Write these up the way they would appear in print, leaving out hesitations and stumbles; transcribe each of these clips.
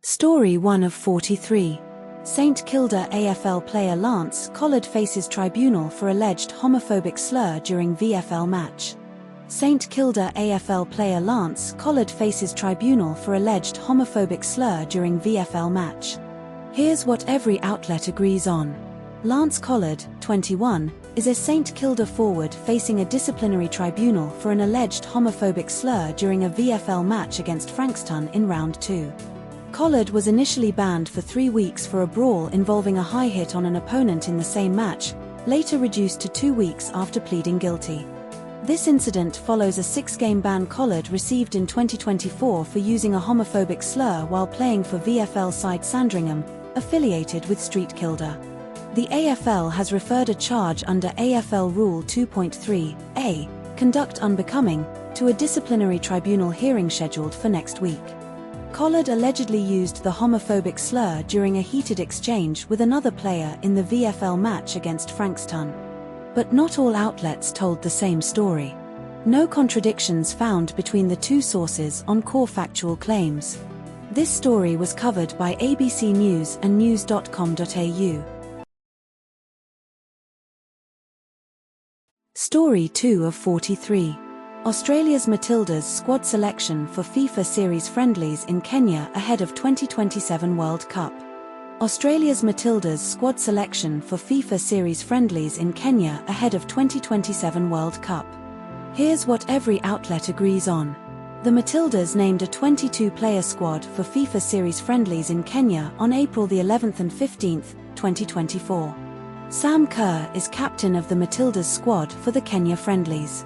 Story 1 of 43. St Kilda AFL player Lance Collard faces tribunal for alleged homophobic slur during VFL match. St Kilda AFL player Lance Collard faces tribunal for alleged homophobic slur during VFL match. Here's what every outlet agrees on. Lance Collard, 21, is a St Kilda forward facing a disciplinary tribunal for an alleged homophobic slur during a VFL match against Frankston in Round 2. Collard was initially banned for 3 weeks for a brawl involving a high hit on an opponent in the same match, later reduced to 2 weeks after pleading guilty. This incident follows a 6-game ban Collard received in 2024 for using a homophobic slur while playing for VFL side Sandringham, affiliated with Street Kilda. The AFL has referred a charge under AFL Rule 2.3a, Conduct Unbecoming, to a disciplinary tribunal hearing scheduled for next week. Collard allegedly used the homophobic slur during a heated exchange with another player in the VFL match against Frankston. But not all outlets told the same story. No contradictions found between the two sources on core factual claims. This story was covered by ABC News and news.com.au. Story 2 of 43. Australia's Matildas squad selection for FIFA Series friendlies in Kenya ahead of 2027 World Cup. Australia's Matildas squad selection for FIFA Series friendlies in Kenya ahead of 2027 World Cup. Here's what every outlet agrees on. The Matildas named a 22-player squad for FIFA Series friendlies in Kenya on April the 11th and 15th, 2024. Sam Kerr is captain of the Matildas squad for the Kenya friendlies.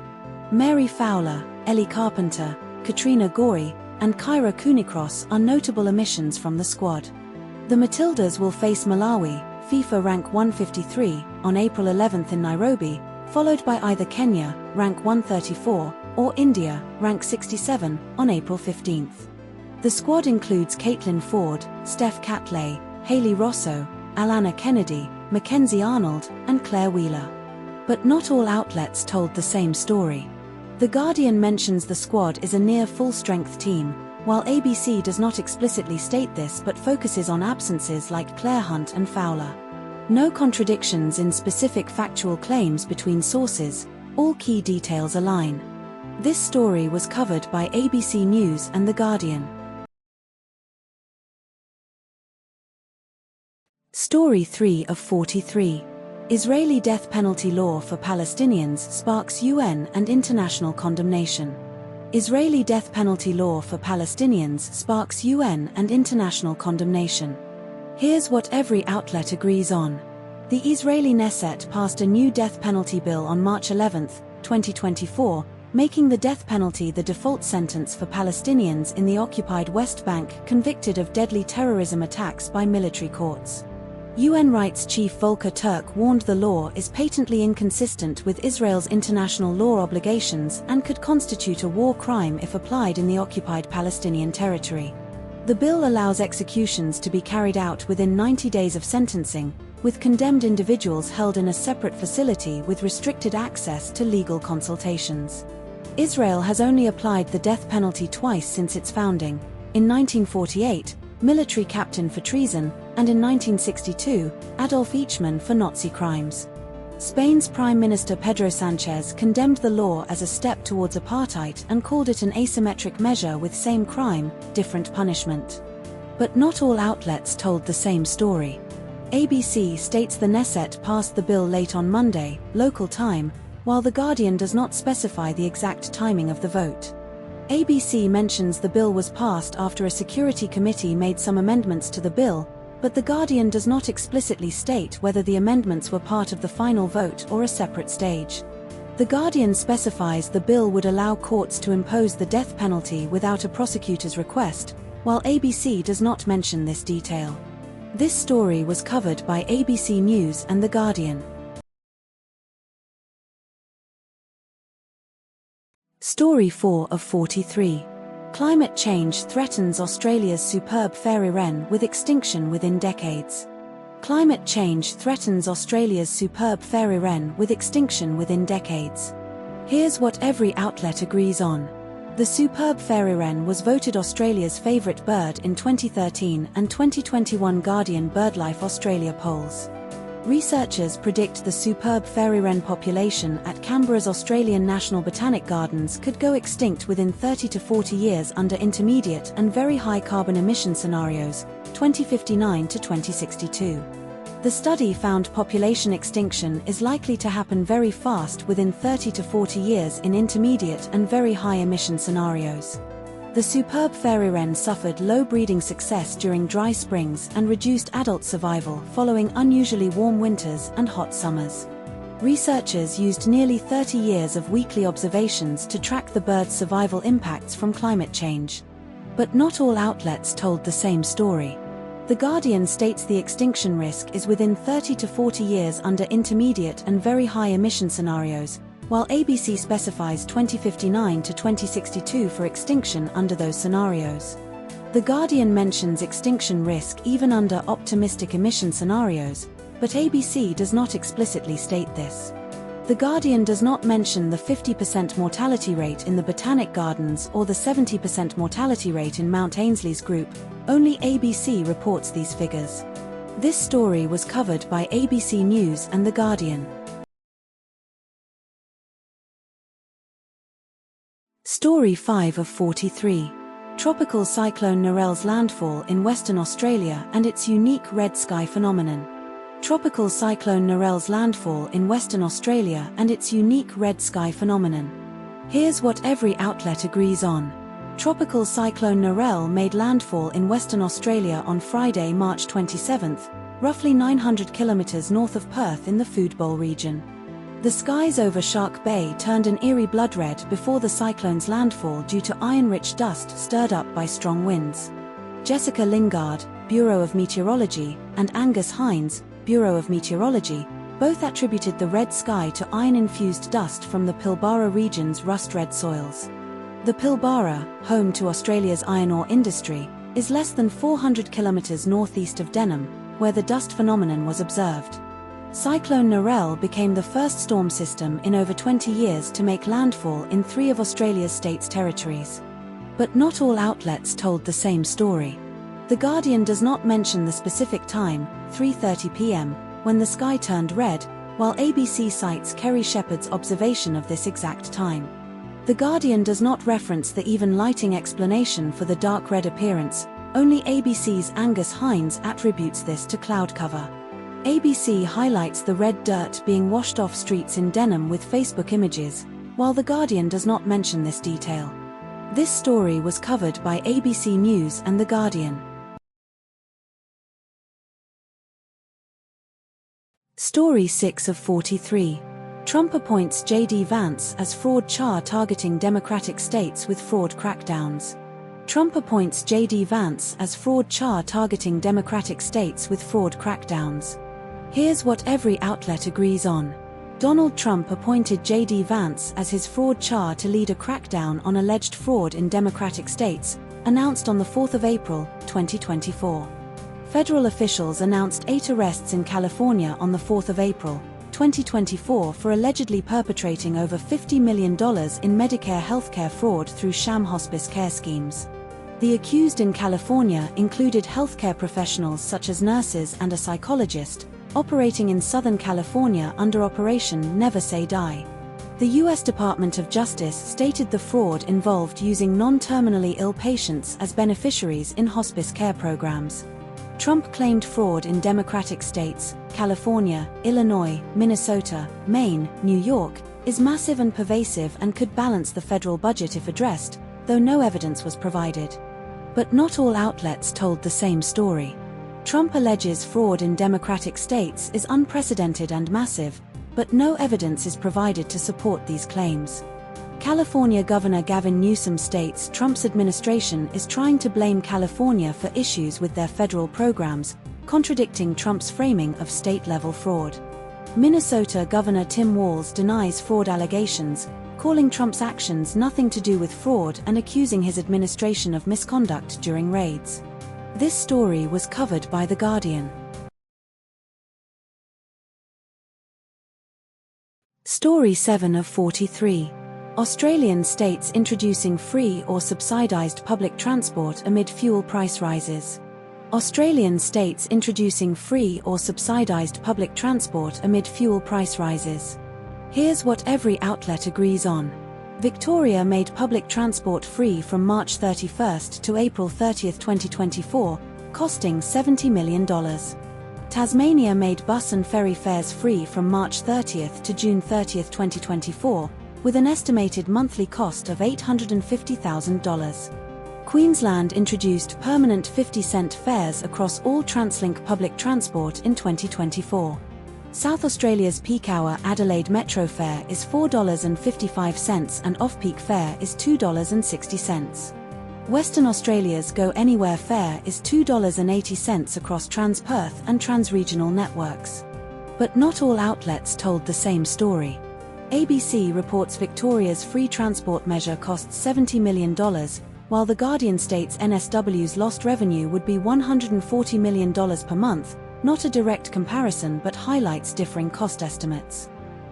Mary Fowler, Ellie Carpenter, Katrina Gorey, and Kyra Kunikros are notable omissions from the squad. The Matildas will face Malawi, FIFA rank 153, on April 11th in Nairobi, followed by either Kenya, rank 134, or India, rank 67, on April 15th. The squad includes Caitlin Ford, Steph Catley, Hayley Rosso, Alana Kennedy, Mackenzie Arnold, and Claire Wheeler. But not all outlets told the same story. The Guardian mentions the squad is a near full-strength team, while ABC does not explicitly state this but focuses on absences like Claire Hunt and Fowler. No contradictions in specific factual claims between sources, all key details align. This story was covered by ABC News and The Guardian. Story 3 of 43. Israeli death penalty law for Palestinians sparks UN and international condemnation. Israeli death penalty law for Palestinians sparks UN and international condemnation. Here's what every outlet agrees on. The Israeli Knesset passed a new death penalty bill on March 11, 2024, making the death penalty the default sentence for Palestinians in the occupied West Bank convicted of deadly terrorism attacks by military courts. UN Rights Chief Volker Turk warned the law is patently inconsistent with Israel's international law obligations and could constitute a war crime if applied in the occupied Palestinian territory. The bill allows executions to be carried out within 90 days of sentencing, with condemned individuals held in a separate facility with restricted access to legal consultations. Israel has only applied the death penalty twice since its founding, in 1948, military captain for treason, and in 1962, Adolf Eichmann for Nazi crimes. Spain's Prime Minister Pedro Sanchez condemned the law as a step towards apartheid and called it an asymmetric measure with same crime, different punishment. But not all outlets told the same story. ABC states the Knesset passed the bill late on Monday, local time, while The Guardian does not specify the exact timing of the vote. ABC mentions the bill was passed after a security committee made some amendments to the bill, but The Guardian does not explicitly state whether the amendments were part of the final vote or a separate stage. The Guardian specifies the bill would allow courts to impose the death penalty without a prosecutor's request, while ABC does not mention this detail. This story was covered by ABC News and The Guardian. Story 4 of 43. Climate change threatens Australia's superb fairy-wren with extinction within decades. Climate change threatens Australia's superb fairy-wren with extinction within decades. Here's what every outlet agrees on. The superb fairy-wren was voted Australia's favourite bird in 2013 and 2021 Guardian BirdLife Australia polls. Researchers predict the superb fairy-wren population at Canberra's Australian National Botanic Gardens could go extinct within 30 to 40 years under intermediate and very high carbon emission scenarios, 2059 to 2062. The study found population extinction is likely to happen very fast within 30 to 40 years in intermediate and very high emission scenarios. The superb fairy-wren suffered low breeding success during dry springs and reduced adult survival following unusually warm winters and hot summers. Researchers used nearly 30 years of weekly observations to track the bird's survival impacts from climate change. But not all outlets told the same story. The Guardian states the extinction risk is within 30 to 40 years under intermediate and very high emission scenarios, while ABC specifies 2059 to 2062 for extinction under those scenarios. The Guardian mentions extinction risk even under optimistic emission scenarios, but ABC does not explicitly state this. The Guardian does not mention the 50% mortality rate in the Botanic Gardens or the 70% mortality rate in Mount Ainsley's group, only ABC reports these figures. This story was covered by ABC News and The Guardian. Story 5 of 43. Tropical Cyclone Narelle's landfall in Western Australia and its unique red sky phenomenon. Tropical Cyclone Narelle's landfall in Western Australia and its unique red sky phenomenon. Here's what every outlet agrees on. Tropical Cyclone Narelle made landfall in Western Australia on Friday, March 27, roughly 900 kilometers north of Perth in the Food Bowl region. The skies over Shark Bay turned an eerie blood red before the cyclone's landfall due to iron-rich dust stirred up by strong winds. Jessica Lingard, Bureau of Meteorology, and Angus Hines, Bureau of Meteorology, both attributed the red sky to iron-infused dust from the Pilbara region's rust-red soils. The Pilbara, home to Australia's iron ore industry, is less than 400 kilometres northeast of Denham, where the dust phenomenon was observed. Cyclone Narelle became the first storm system in over 20 years to make landfall in 3 of Australia's states' territories. But not all outlets told the same story. The Guardian does not mention the specific time, 3:30 p.m, when the sky turned red, while ABC cites Kerry Shepherd's observation of this exact time. The Guardian does not reference the even lighting explanation for the dark red appearance, only ABC's Angus Hines attributes this to cloud cover. ABC highlights the red dirt being washed off streets in Denham with Facebook images, while The Guardian does not mention this detail. This story was covered by ABC News and The Guardian. Story 6 of 43. Trump appoints JD Vance as fraud czar targeting Democratic states with fraud crackdowns. Trump appoints JD Vance as fraud czar targeting Democratic states with fraud crackdowns. Here's what every outlet agrees on. Donald Trump appointed JD Vance as his fraud czar to lead a crackdown on alleged fraud in Democratic states, announced on the 4th of April, 2024. Federal officials announced 8 arrests in California on the 4th of April, 2024 for allegedly perpetrating over $50 million in Medicare healthcare fraud through sham hospice care schemes. The accused in California included healthcare professionals such as nurses and a psychologist, operating in Southern California under Operation Never Say Die. The U.S. Department of Justice stated the fraud involved using non-terminally ill patients as beneficiaries in hospice care programs. Trump claimed fraud in Democratic states, California, Illinois, Minnesota, Maine, New York, is massive and pervasive and could balance the federal budget if addressed, though no evidence was provided. But not all outlets told the same story. Trump alleges fraud in Democratic states is unprecedented and massive, but no evidence is provided to support these claims. California Governor Gavin Newsom states Trump's administration is trying to blame California for issues with their federal programs, contradicting Trump's framing of state-level fraud. Minnesota Governor Tim Walz denies fraud allegations, calling Trump's actions nothing to do with fraud and accusing his administration of misconduct during raids. This story was covered by The Guardian. Story 7 of 43. Australian states introducing free or subsidized public transport amid fuel price rises. Australian states introducing free or subsidized public transport amid fuel price rises. Here's what every outlet agrees on. Victoria made public transport free from March 31st to April 30th, 2024, costing $70 million. Tasmania made bus and ferry fares free from March 30th to June 30th, 2024, with an estimated monthly cost of $850,000. Queensland introduced permanent 50-cent fares across all Translink public transport in 2024. South Australia's peak hour Adelaide Metro fare is $4.55 and off-peak fare is $2.60. Western Australia's Go Anywhere fare is $2.80 across Trans-Perth and trans-regional networks. But not all outlets told the same story. ABC reports Victoria's free transport measure costs $70 million, while The Guardian states NSW's lost revenue would be $140 million per month, not a direct comparison but highlights differing cost estimates.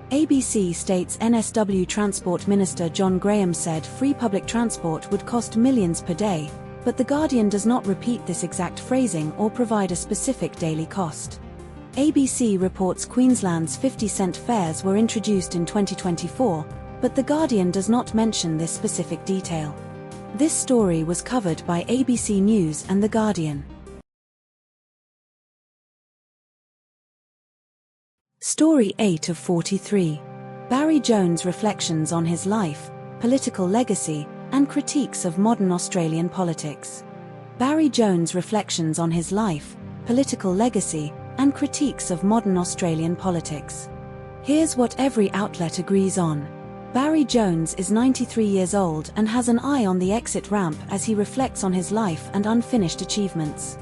ABC states NSW Transport Minister John Graham said free public transport would cost millions per day, but The Guardian does not repeat this exact phrasing or provide a specific daily cost. ABC reports Queensland's 50-cent fares were introduced in 2024, but The Guardian does not mention this specific detail. This story was covered by ABC News and The Guardian. Story 8 of 43. Barry Jones reflections on his life, political legacy, and critiques of modern Australian politics. Barry Jones reflections on his life, political legacy, and critiques of modern Australian politics. Here's what every outlet agrees on. Barry Jones is 93 years old and has an eye on the exit ramp as he reflects on his life and unfinished achievements.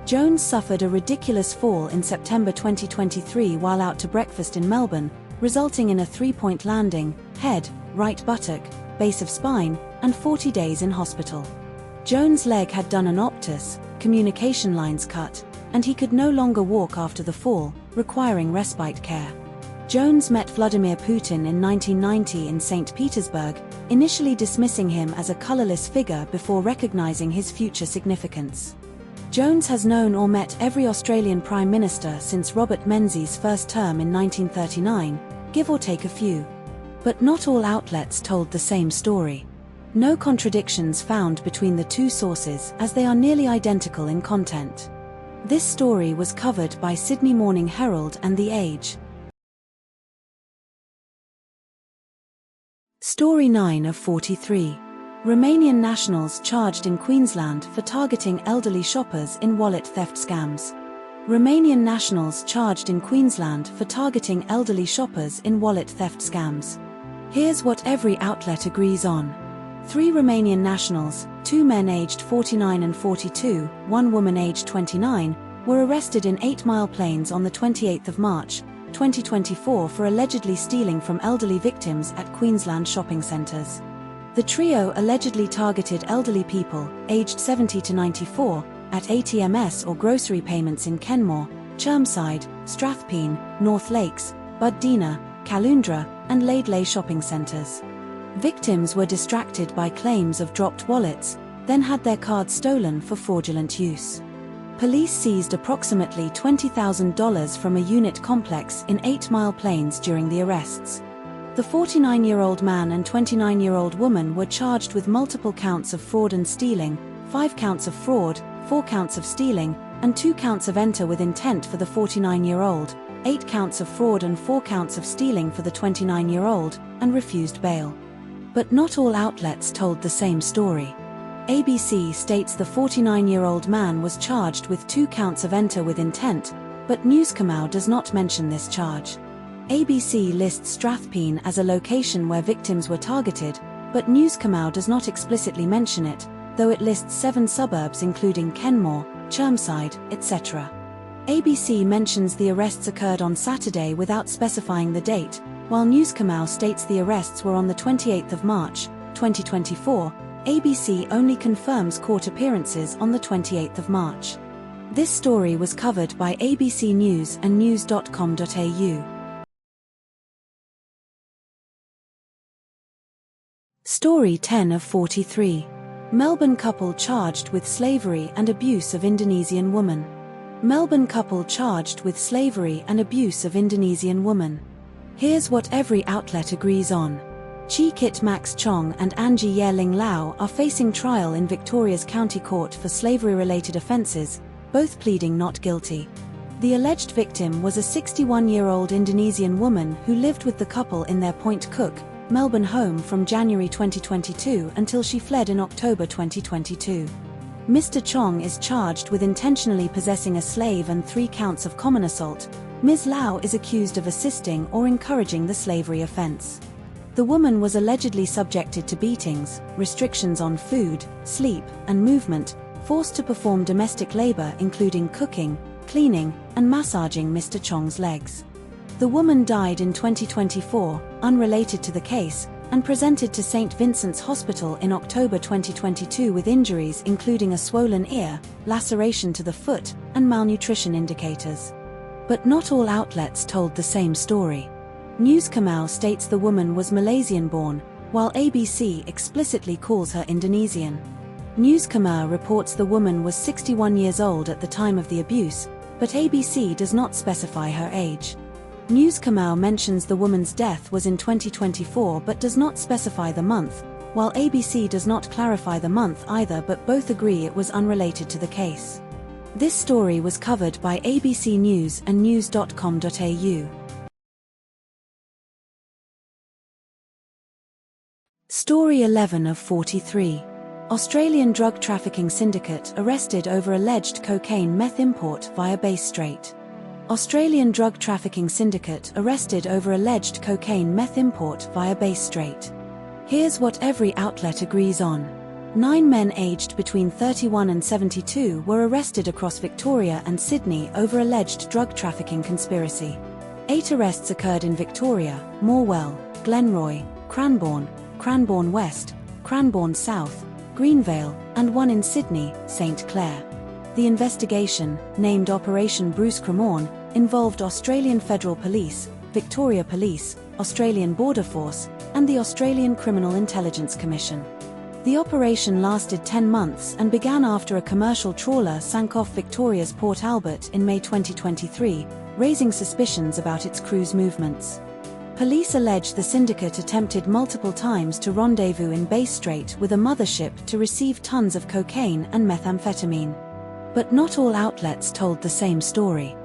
Jones suffered a ridiculous fall in September 2023 while out to breakfast in Melbourne, resulting in a 3-point landing, head, right buttock, base of spine, and 40 days in hospital. Jones' leg had done an optus, communication lines cut, and he could no longer walk after the fall, requiring respite care. Jones met Vladimir Putin in 1990 in St. Petersburg, initially dismissing him as a colorless figure before recognizing his future significance. Jones has known or met every Australian Prime Minister since Robert Menzies' first term in 1939, give or take a few. But not all outlets told the same story. No contradictions found between the two sources as they are nearly identical in content. This story was covered by Sydney Morning Herald and The Age. Story 9 of 43. Romanian nationals charged in Queensland for targeting elderly shoppers in wallet theft scams. Romanian nationals charged in Queensland for targeting elderly shoppers in wallet theft scams. Here's what every outlet agrees on. 3 Romanian nationals, 2 men aged 49 and 42, 1 woman aged 29, were arrested in 8 Mile Plains on the 28th of March, 2024 for allegedly stealing from elderly victims at Queensland shopping centres. The trio allegedly targeted elderly people, aged 70 to 94, at ATMs or grocery payments in Kenmore, Chermside, Strathpine, North Lakes, Buddina, Caloundra, and Laidley shopping centres. Victims were distracted by claims of dropped wallets, then had their cards stolen for fraudulent use. Police seized approximately $20,000 from a unit complex in 8 Mile Plains during the arrests. The 49-year-old man and 29-year-old woman were charged with multiple counts of fraud and stealing, 5 counts of fraud, 4 counts of stealing, and 2 counts of enter with intent for the 49-year-old, 8 counts of fraud and 4 counts of stealing for the 29-year-old, and refused bail. But not all outlets told the same story. ABC states the 49-year-old man was charged with 2 counts of enter with intent, but Newscomau does not mention this charge. ABC lists Strathpine as a location where victims were targeted, but Newscomau does not explicitly mention it, though it lists 7 suburbs including Kenmore, Chermside, etc. ABC mentions the arrests occurred on Saturday without specifying the date, while Newscomau states the arrests were on the 28th of March, 2024. ABC only confirms court appearances on the 28th of March. This story was covered by ABC News and news.com.au. Story 10 of 43. Melbourne couple charged with slavery and abuse of Indonesian woman. Melbourne couple charged with slavery and abuse of Indonesian woman. Here's what every outlet agrees on. Chi Kit Max Chong and Angie Yerling Lau are facing trial in Victoria's County Court for slavery-related offences, both pleading not guilty. The alleged victim was a 61-year-old Indonesian woman who lived with the couple in their Point Cook, Melbourne home from January 2022 until she fled in October 2022. Mr. Chong is charged with intentionally possessing a slave and 3 counts of common assault. Ms. Lau is accused of assisting or encouraging the slavery offence. The woman was allegedly subjected to beatings, restrictions on food, sleep, and movement, forced to perform domestic labour including cooking, cleaning, and massaging Mr. Chong's legs. The woman died in 2024, unrelated to the case, and presented to St. Vincent's Hospital in October 2022 with injuries including a swollen ear, laceration to the foot, and malnutrition indicators. But not all outlets told the same story. News Kamau states the woman was Malaysian-born, while ABC explicitly calls her Indonesian. News Kamau reports the woman was 61 years old at the time of the abuse, but ABC does not specify her age. News Kamau mentions the woman's death was in 2024 but does not specify the month, while ABC does not clarify the month either, but both agree it was unrelated to the case. This story was covered by ABC News and news.com.au. Story 11 of 43. Australian drug trafficking syndicate arrested over alleged cocaine meth import via Bass Strait. Australian drug trafficking syndicate arrested over alleged cocaine meth import via Bass Strait. Here's what every outlet agrees on. 9 men aged between 31 and 72 were arrested across Victoria and Sydney over alleged drug trafficking conspiracy. 8 arrests occurred in Victoria, Morwell, Glenroy, Cranbourne, Cranbourne West, Cranbourne South, Greenvale, and 1 in Sydney, St Clair. The investigation, named Operation Bruce Cremorne, involved Australian Federal Police, Victoria Police, Australian Border Force, and the Australian Criminal Intelligence Commission. The operation lasted 10 months and began after a commercial trawler sank off Victoria's Port Albert in May 2023, raising suspicions about its crew's movements. Police allege the syndicate attempted multiple times to rendezvous in Bass Strait with a mothership to receive tons of cocaine and methamphetamine. But not all outlets told the same story.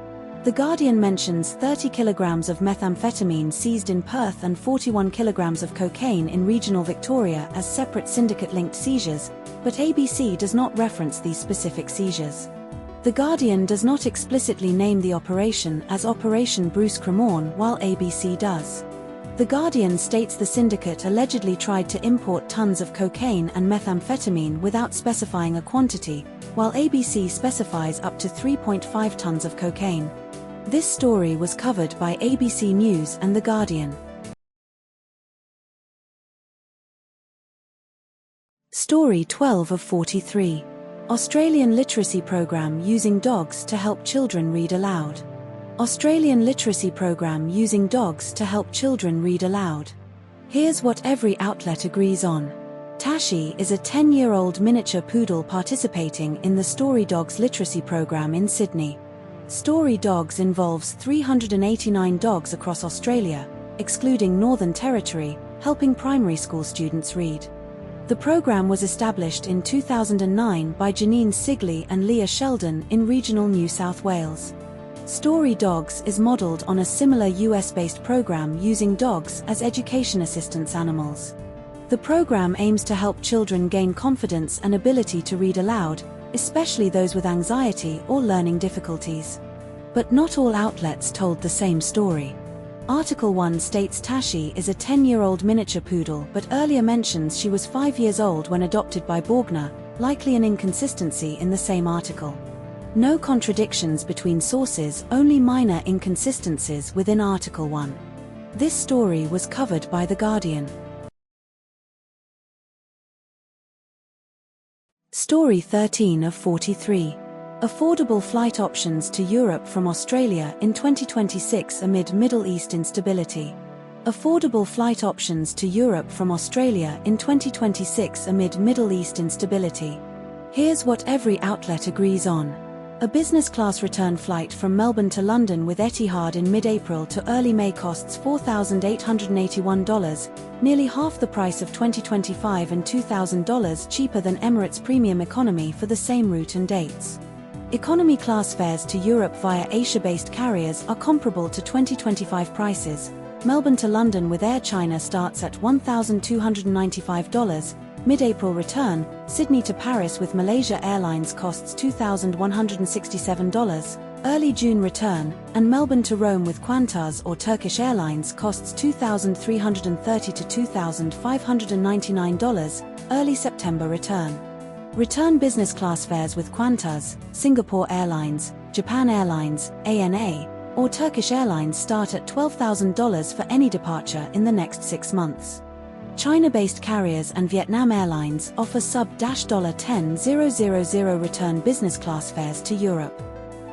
The Guardian mentions 30 kilograms of methamphetamine seized in Perth and 41 kilograms of cocaine in regional Victoria as separate syndicate-linked seizures, but ABC does not reference these specific seizures. The Guardian does not explicitly name the operation as Operation Bruce Cremorne, while ABC does. The Guardian states the syndicate allegedly tried to import tons of cocaine and methamphetamine without specifying a quantity, while ABC specifies up to 3.5 tons of cocaine. This story was covered by ABC News and The Guardian. Story 12 of 43. Australian literacy program using dogs to help children read aloud. Australian literacy program using dogs to help children read aloud. Here's what every outlet agrees on. Tashi is a 10-year-old miniature poodle participating in the Story Dogs literacy program in Sydney. Story Dogs involves 389 dogs across Australia, excluding Northern Territory, helping primary school students read. The program was established in 2009 by Janine Sigley and Leah Sheldon in regional New South Wales. Story Dogs is modelled on a similar US-based program using dogs as education assistance animals. The program aims to help children gain confidence and ability to read aloud, especially those with anxiety or learning difficulties. But not all outlets told the same story. Article 1 states Tashi is a 10-year-old miniature poodle, but earlier mentions she was 5 years old when adopted by Borgner, likely an inconsistency in the same article. No contradictions between sources, only minor inconsistencies within Article 1. This story was covered by The Guardian. Story 13 of 43. Affordable flight options to Europe from Australia in 2026 amid Middle East instability. Affordable flight options to Europe from Australia in 2026 amid Middle East instability. Here's what every outlet agrees on. A business-class return flight from Melbourne to London with Etihad in mid-April to early May costs $4,881, nearly half the price of 2025 and $2,000 cheaper than Emirates Premium Economy for the same route and dates. Economy class fares to Europe via Asia-based carriers are comparable to 2025 prices. Melbourne to London with Air China starts at $1,295, mid-April return. Sydney to Paris with Malaysia Airlines costs $2,167, early June return, and Melbourne to Rome with Qantas or Turkish Airlines costs $2,330 to $2,599, early September return. Return business class fares with Qantas, Singapore Airlines, Japan Airlines, ANA, or Turkish Airlines start at $12,000 for any departure in the next 6 months. China-based carriers and Vietnam Airlines offer sub-$10,000 return business class fares to Europe.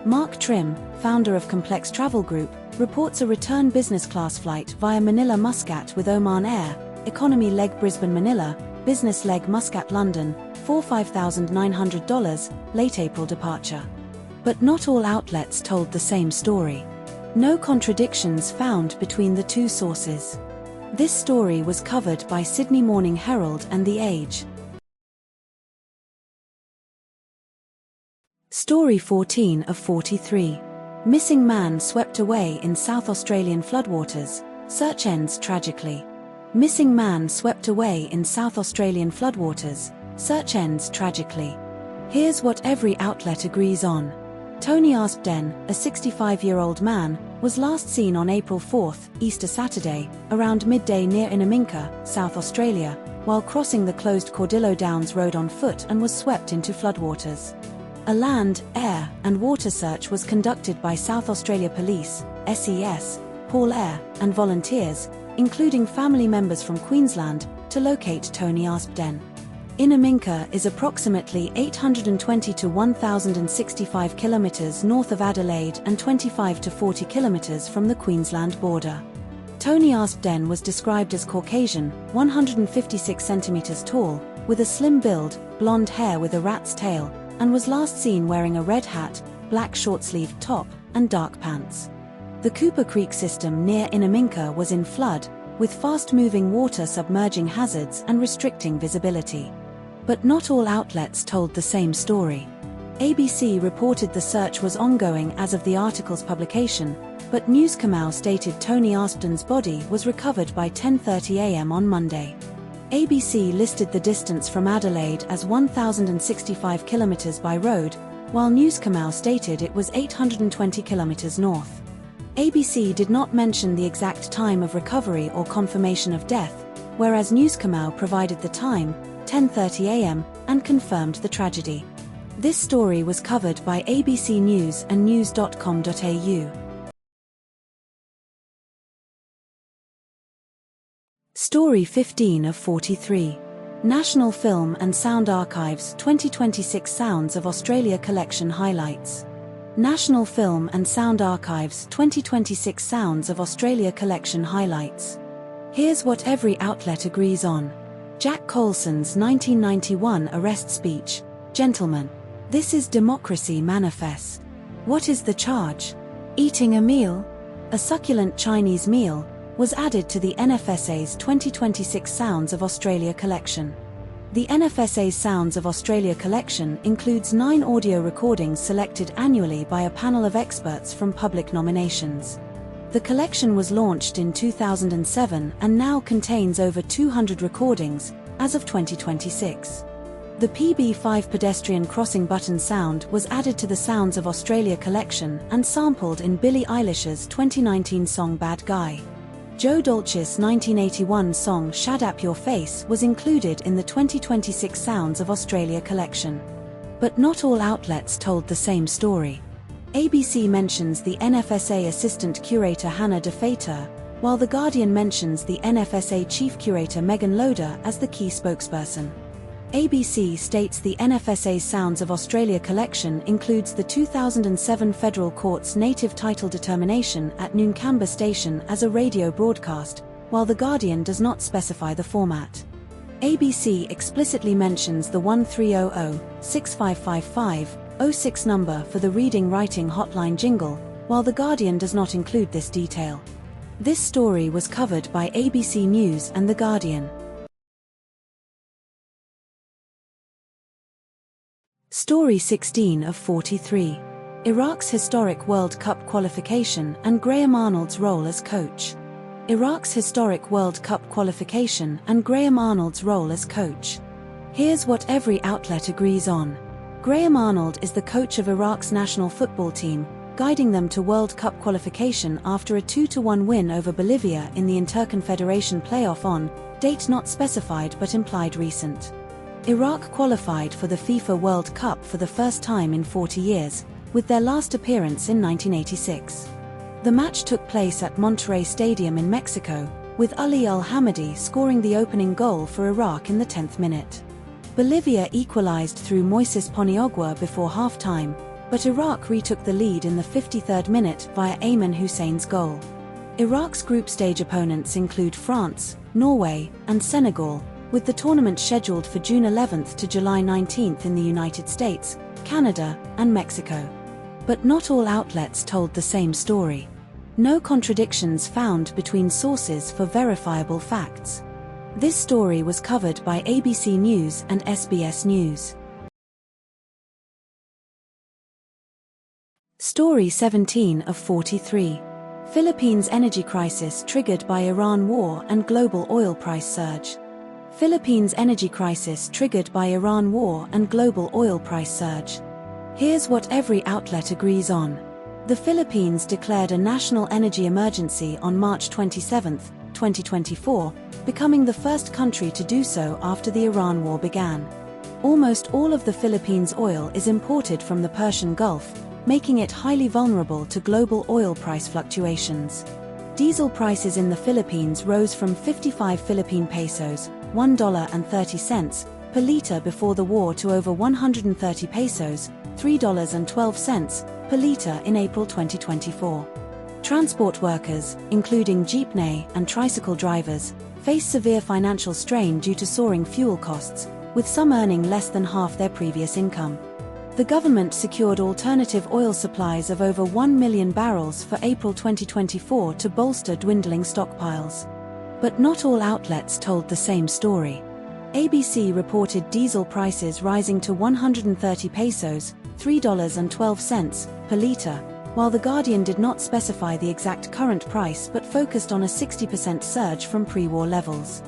Mark Trim, founder of Complex Travel Group, reports a return business class flight via Manila Muscat with Oman Air, economy leg Brisbane-Manila, business leg Muscat-London, for $5,900, late April departure. But not all outlets told the same story. No contradictions found between the two sources. This story was covered by Sydney Morning Herald and The Age. Story 14 of 43. Missing man swept away in South Australian floodwaters, search ends tragically. Missing man swept away in South Australian floodwaters, search ends tragically. Here's what every outlet agrees on. Tony Aspden, a 65-year-old man, was last seen on April 4, Easter Saturday, around midday near Inaminka, South Australia, while crossing the closed Cordillo Downs Road on foot and was swept into floodwaters. A land, air, and water search was conducted by South Australia Police, SES, Paul Air, and volunteers, including family members from Queensland, to locate Tony Aspden. Inaminka is approximately 820 to 1,065 kilometers north of Adelaide and 25 to 40 kilometers from the Queensland border. Tony Aspden was described as Caucasian, 156 centimeters tall, with a slim build, blonde hair with a rat's tail, and was last seen wearing a red hat, black short-sleeved top, and dark pants. The Cooper Creek system near Inaminka was in flood, with fast-moving water submerging hazards and restricting visibility. But not all outlets told the same story. ABC reported the search was ongoing as of the article's publication, but News Kamau stated Tony Aspden's body was recovered by 10:30 a.m. on Monday. ABC listed the distance from Adelaide as 1,065 kilometers by road, while News Kamau stated it was 820 kilometers north. ABC did not mention the exact time of recovery or confirmation of death, whereas News Kamau provided the time, 10:30 a.m., and confirmed the tragedy. This story was covered by ABC News and news.com.au. Story 15 of 43. National Film and Sound Archives 2026 Sounds of Australia Collection Highlights. National Film and Sound Archives 2026 Sounds of Australia Collection Highlights. Here's what every outlet agrees on. Jack Colson's 1991 arrest speech. Gentlemen, this is democracy manifest. What is the charge? Eating a meal? A succulent Chinese meal was added to the NFSA's 2026 Sounds of Australia collection. The NFSA's Sounds of Australia collection includes 9 audio recordings selected annually by a panel of experts from public nominations. The collection was launched in 2007 and now contains over 200 recordings, as of 2026. The PB5 pedestrian crossing button sound was added to the Sounds of Australia collection and sampled in Billie Eilish's 2019 song Bad Guy. Joe Dolce's 1981 song Shut Up Your Face was included in the 2026 Sounds of Australia collection. But not all outlets told the same story. ABC mentions the NFSA Assistant Curator Hannah DeFater, while The Guardian mentions the NFSA Chief Curator Megan Loader as the key spokesperson. ABC states the NFSA's Sounds of Australia collection includes the 2007 Federal Court's native title determination at Noonkamba Station as a radio broadcast, while The Guardian does not specify the format. ABC explicitly mentions the 1300-6555-06 number for the reading-writing hotline jingle, while The Guardian does not include this detail. This story was covered by ABC News and The Guardian. Story 16 of 43. Iraq's historic World Cup qualification and Graham Arnold's role as coach. Iraq's historic World Cup qualification and Graham Arnold's role as coach. Here's what every outlet agrees on. Graham Arnold is the coach of Iraq's national football team, guiding them to World Cup qualification after a 2-1 win over Bolivia in the Interconfederation playoff on date not specified but implied recent. Iraq qualified for the FIFA World Cup for the first time in 40 years, with their last appearance in 1986. The match took place at Monterrey Stadium in Mexico, with Ali Al-Hamadi scoring the opening goal for Iraq in the 10th minute. Bolivia equalized through Moises Paniagua before half-time, but Iraq retook the lead in the 53rd minute via Ayman Hussein's goal. Iraq's group stage opponents include France, Norway, and Senegal, with the tournament scheduled for June 11th to July 19th in the United States, Canada, and Mexico. But not all outlets told the same story. No contradictions found between sources for verifiable facts. This story was covered by ABC News and SBS News. Story 17 of 43. Philippines energy crisis triggered by Iran war and global oil price surge. Philippines energy crisis triggered by Iran war and global oil price surge. Here's what every outlet agrees on. The Philippines declared a national energy emergency on March 27, 2024, becoming the first country to do so after the Iran war began. Almost all of the Philippines' oil is imported from the Persian Gulf, making it highly vulnerable to global oil price fluctuations. Diesel prices in the Philippines rose from 55 Philippine pesos, $1.30, per litre before the war to over 130 pesos, $3.12, per litre in April 2024. Transport workers, including jeepney and tricycle drivers, face severe financial strain due to soaring fuel costs, with some earning less than half their previous income. The government secured alternative oil supplies of over 1 million barrels for April 2024 to bolster dwindling stockpiles. But not all outlets told the same story. ABC reported diesel prices rising to 130 pesos, $3.12, per litre, while The Guardian did not specify the exact current price but focused on a 60% surge from pre-war levels.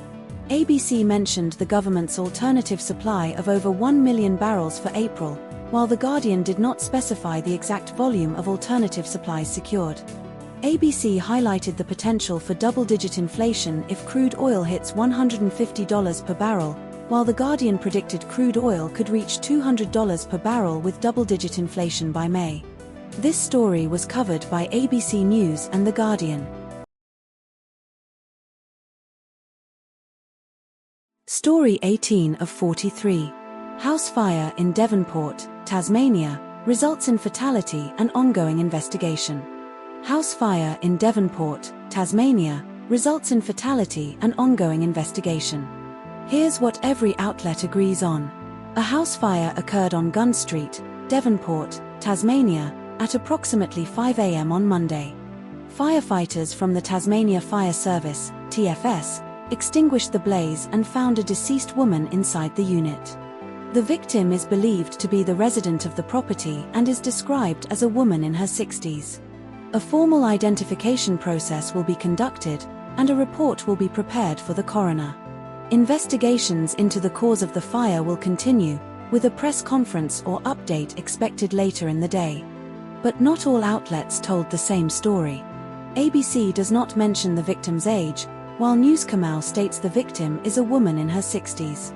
ABC mentioned the government's alternative supply of over 1 million barrels for April, while The Guardian did not specify the exact volume of alternative supplies secured. ABC highlighted the potential for double-digit inflation if crude oil hits $150 per barrel, while The Guardian predicted crude oil could reach $200 per barrel with double-digit inflation by May. This story was covered by ABC News and The Guardian. Story 18 of 43. House fire in Devonport, Tasmania, results in fatality and ongoing investigation. House fire in Devonport, Tasmania, results in fatality and ongoing investigation. Here's what every outlet agrees on. A house fire occurred on Gun Street, Devonport, Tasmania, at approximately 5 a.m. on Monday. Firefighters from the Tasmania Fire Service, TFS, extinguished the blaze and found a deceased woman inside the unit. The victim is believed to be the resident of the property and is described as a woman in her 60s. A formal identification process will be conducted, and a report will be prepared for the coroner. Investigations into the cause of the fire will continue, with a press conference or update expected later in the day. But not all outlets told the same story. ABC does not mention the victim's age, while Newskamau states the victim is a woman in her 60s.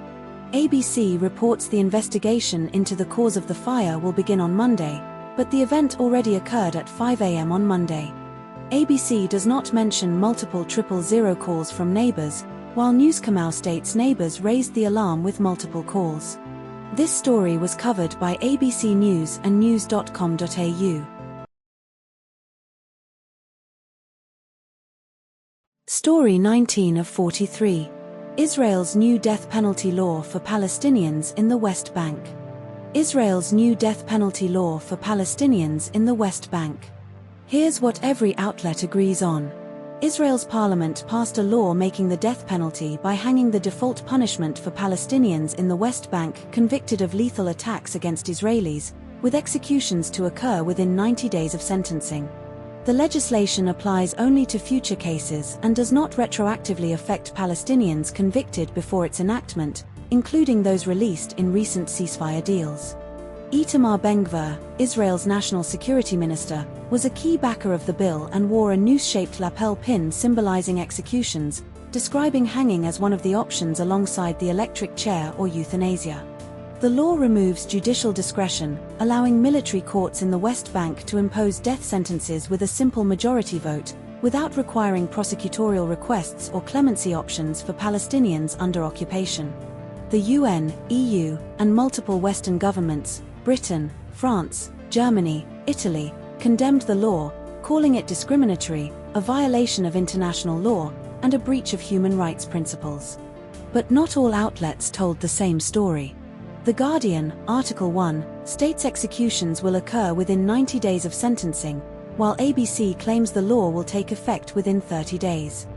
ABC reports the investigation into the cause of the fire will begin on Monday, but the event already occurred at 5 a.m. on Monday. ABC does not mention multiple 000 calls from neighbors, while Newskamau states neighbors raised the alarm with multiple calls. This story was covered by ABC News and news.com.au. Story 19 of 43. Israel's new death penalty law for Palestinians in the West Bank. Israel's new death penalty law for Palestinians in the West Bank. Here's what every outlet agrees on. Israel's parliament passed a law making the death penalty by hanging the default punishment for Palestinians in the West Bank convicted of lethal attacks against Israelis, with executions to occur within 90 days of sentencing. The legislation applies only to future cases and does not retroactively affect Palestinians convicted before its enactment, including those released in recent ceasefire deals. Itamar Ben-Gvir, Israel's national security minister, was a key backer of the bill and wore a noose-shaped lapel pin symbolizing executions, describing hanging as one of the options alongside the electric chair or euthanasia. The law removes judicial discretion, allowing military courts in the West Bank to impose death sentences with a simple majority vote, without requiring prosecutorial requests or clemency options for Palestinians under occupation. The UN, EU, and multiple Western governments, Britain, France, Germany, Italy, condemned the law, calling it discriminatory, a violation of international law, and a breach of human rights principles. But not all outlets told the same story. The Guardian, Article 1, states executions will occur within 90 days of sentencing, while ABC claims the law will take effect within 30 days.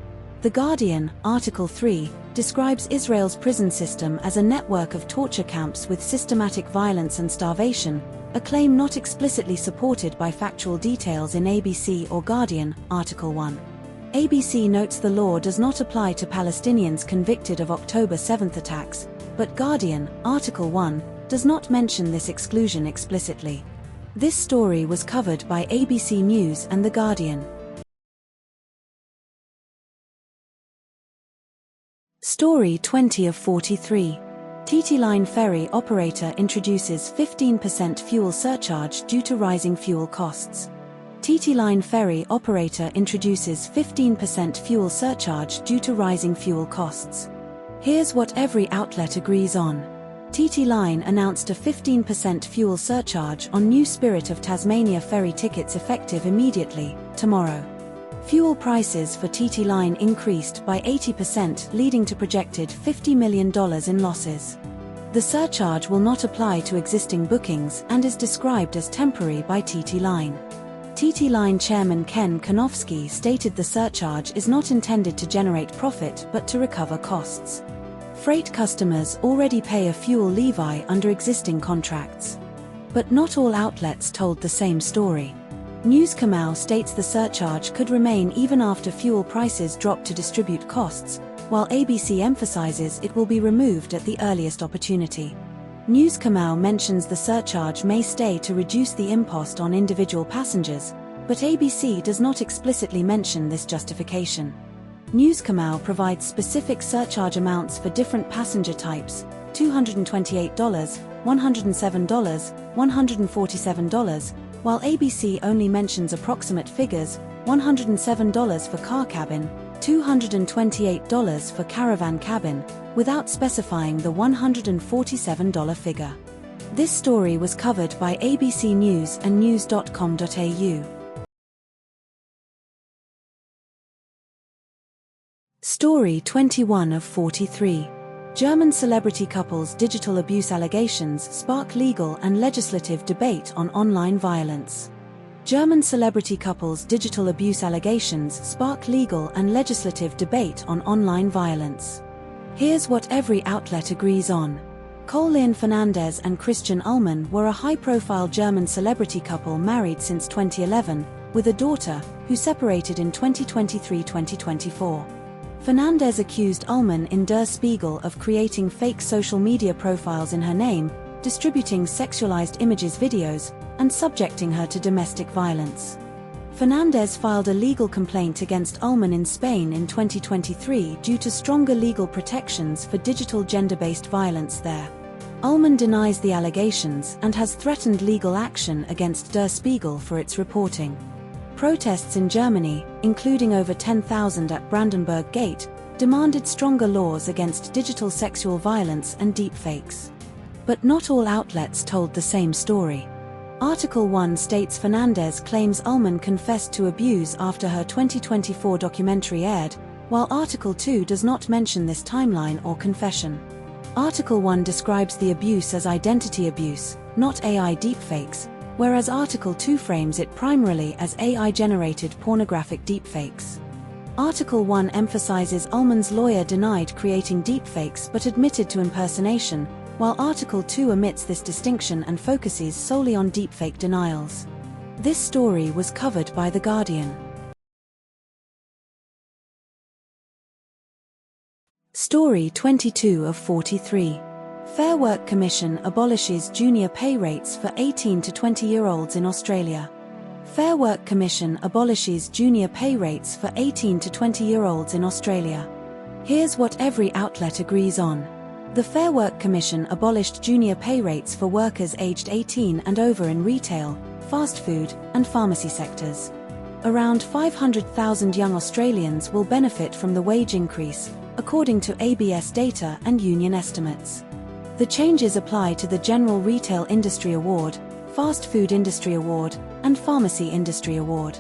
The Guardian, Article 3, describes Israel's prison system as a network of torture camps with systematic violence and starvation, a claim not explicitly supported by factual details in ABC or Guardian, Article 1. ABC notes the law does not apply to Palestinians convicted of October 7 attacks, but Guardian, Article 1, does not mention this exclusion explicitly. This story was covered by ABC News and The Guardian. Story 20 of 43. TT Line ferry operator introduces 15% fuel surcharge due to rising fuel costs. TT Line ferry operator introduces 15% fuel surcharge due to rising fuel costs. Here's what every outlet agrees on. TT Line announced a 15% fuel surcharge on new Spirit of Tasmania ferry tickets effective immediately, tomorrow. Fuel prices for TT Line increased by 80%, leading to projected $50 million in losses. The surcharge will not apply to existing bookings and is described as temporary by TT Line. TT Line chairman Ken Konofsky stated the surcharge is not intended to generate profit but to recover costs. Freight customers already pay a fuel levy under existing contracts. But not all outlets told the same story. News Kamau states the surcharge could remain even after fuel prices drop to distribute costs, while ABC emphasizes it will be removed at the earliest opportunity. News Kamau mentions the surcharge may stay to reduce the impost on individual passengers, but ABC does not explicitly mention this justification. News Kamau provides specific surcharge amounts for different passenger types: $228, $107, $147, while ABC only mentions approximate figures: $107 for car cabin, $228 for caravan cabin, without specifying the $147 figure. This story was covered by ABC News and news.com.au. Story 21 of 43. German celebrity couples' digital abuse allegations spark legal and legislative debate on online violence. German celebrity couples' digital abuse allegations spark legal and legislative debate on online violence. Here's what every outlet agrees on. Leon Fernandez and Christian Ullmann were a high-profile German celebrity couple married since 2011, with a daughter, who separated in 2023-2024. Fernandez accused Ullmann in Der Spiegel of creating fake social media profiles in her name, distributing sexualized images, videos, and subjecting her to domestic violence. Fernandez filed a legal complaint against Ullmann in Spain in 2023 due to stronger legal protections for digital gender-based violence there. Ullmann denies the allegations and has threatened legal action against Der Spiegel for its reporting. Protests in Germany, including over 10,000 at Brandenburg Gate, demanded stronger laws against digital sexual violence and deepfakes. But not all outlets told the same story. Article 1 states Fernandez claims Ullmann confessed to abuse after her 2024 documentary aired, while Article 2 does not mention this timeline or confession. Article 1 describes the abuse as identity abuse, not AI deepfakes, whereas Article 2 frames it primarily as AI-generated pornographic deepfakes. Article 1 emphasizes Ullman's lawyer denied creating deepfakes but admitted to impersonation, while Article 2 omits this distinction and focuses solely on deepfake denials. This story was covered by The Guardian. Story 22 of 43. Fair Work Commission abolishes junior pay rates for 18 to 20-year-olds in Australia. Fair Work Commission abolishes junior pay rates for 18 to 20-year-olds in Australia. Here's what every outlet agrees on. The Fair Work Commission abolished junior pay rates for workers aged 18 and over in retail, fast food, and pharmacy sectors. Around 500,000 young Australians will benefit from the wage increase, according to ABS data and union estimates. The changes apply to the General Retail Industry Award, Fast Food Industry Award, and Pharmacy Industry Award.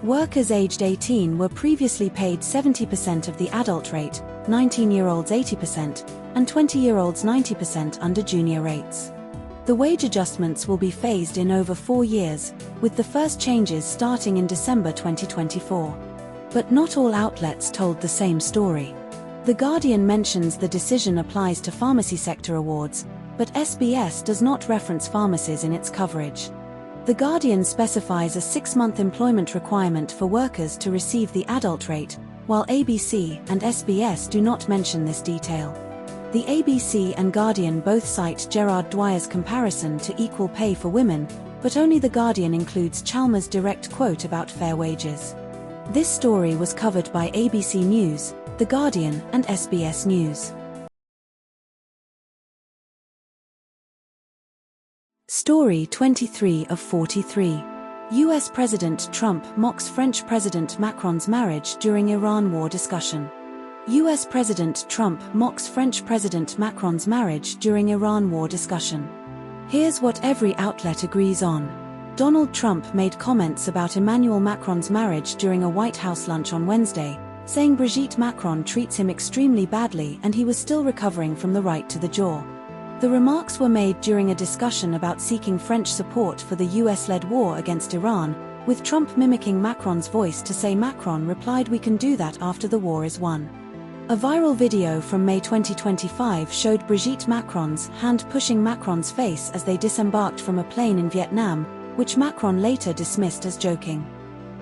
Workers aged 18 were previously paid 70% of the adult rate, 19-year-olds 80%, and 20-year-olds 90% under junior rates. The wage adjustments will be phased in over 4 years, with the first changes starting in December 2024. But not all outlets told the same story. The Guardian mentions the decision applies to pharmacy sector awards, but SBS does not reference pharmacies in its coverage. The Guardian specifies a 6-month employment requirement for workers to receive the adult rate, while ABC and SBS do not mention this detail. The ABC and Guardian both cite Gerard Dwyer's comparison to equal pay for women, but only The Guardian includes Chalmers' direct quote about fair wages. This story was covered by ABC News, The Guardian, and SBS News. Story 23 of 43. US President Trump mocks French President Macron's marriage during Iran war discussion. US President Trump mocks French President Macron's marriage during Iran war discussion. Here's what every outlet agrees on. Donald Trump made comments about Emmanuel Macron's marriage during a White House lunch on Wednesday, saying Brigitte Macron treats him extremely badly and he was still recovering from the right to the jaw. The remarks were made during a discussion about seeking French support for the US-led war against Iran, with Trump mimicking Macron's voice to say Macron replied, "We can do that after the war is won." A viral video from May 2025 showed Brigitte Macron's hand pushing Macron's face as they disembarked from a plane in Vietnam, which Macron later dismissed as joking.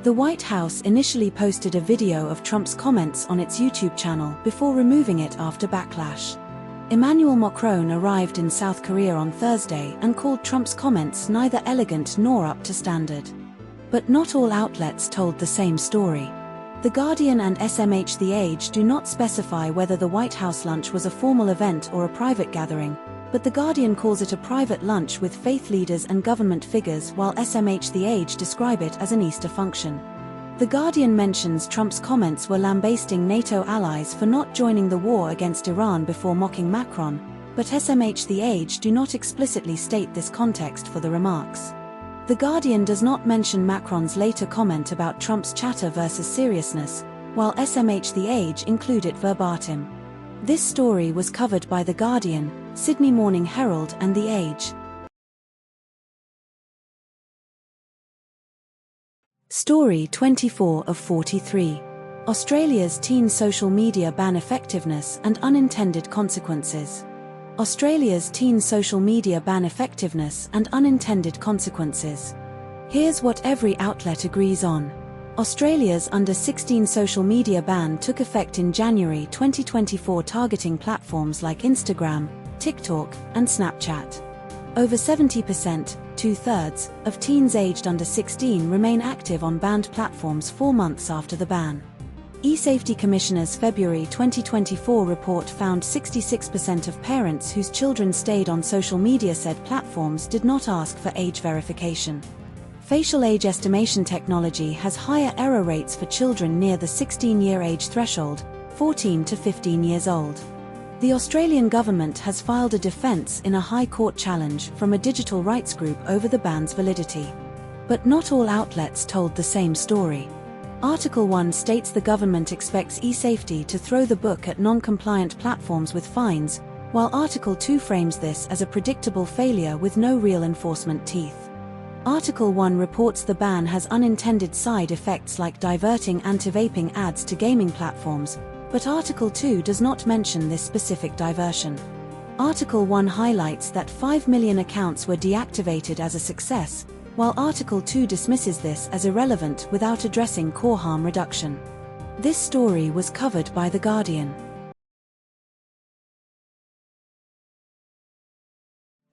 The White House initially posted a video of Trump's comments on its YouTube channel before removing it after backlash. Emmanuel Macron arrived in South Korea on Thursday and called Trump's comments neither elegant nor up to standard. But not all outlets told the same story. The Guardian and SMH The Age do not specify whether the White House lunch was a formal event or a private gathering, but The Guardian calls it a private lunch with faith leaders and government figures, while SMH The Age describe it as an Easter function. The Guardian mentions Trump's comments were lambasting NATO allies for not joining the war against Iran before mocking Macron, but SMH The Age do not explicitly state this context for the remarks. The Guardian does not mention Macron's later comment about Trump's chatter versus seriousness, while SMH The Age include it verbatim. This story was covered by The Guardian, Sydney Morning Herald, and The Age. Story 24 of 43. Australia's teen social media ban effectiveness and unintended consequences. Australia's teen social media ban effectiveness and unintended consequences. Here's what every outlet agrees on. Australia's under-16 social media ban took effect in January 2024, targeting platforms like Instagram, TikTok, and Snapchat. Over 70%, 2/3, of teens aged under 16 remain active on banned platforms 4 months after the ban. eSafety Commissioner's February 2024 report found 66% of parents whose children stayed on social media said platforms did not ask for age verification. Facial age estimation technology has higher error rates for children near the 16-year age threshold, 14 to 15 years old. The Australian government has filed a defence in a High Court challenge from a digital rights group over the ban's validity. But not all outlets told the same story. Article 1 states the government expects eSafety to throw the book at non-compliant platforms with fines, while Article 2 frames this as a predictable failure with no real enforcement teeth. Article 1 reports the ban has unintended side effects like diverting anti-vaping ads to gaming platforms, but Article 2 does not mention this specific diversion. Article 1 highlights that 5 million accounts were deactivated as a success, while Article 2 dismisses this as irrelevant without addressing core harm reduction. This story was covered by The Guardian.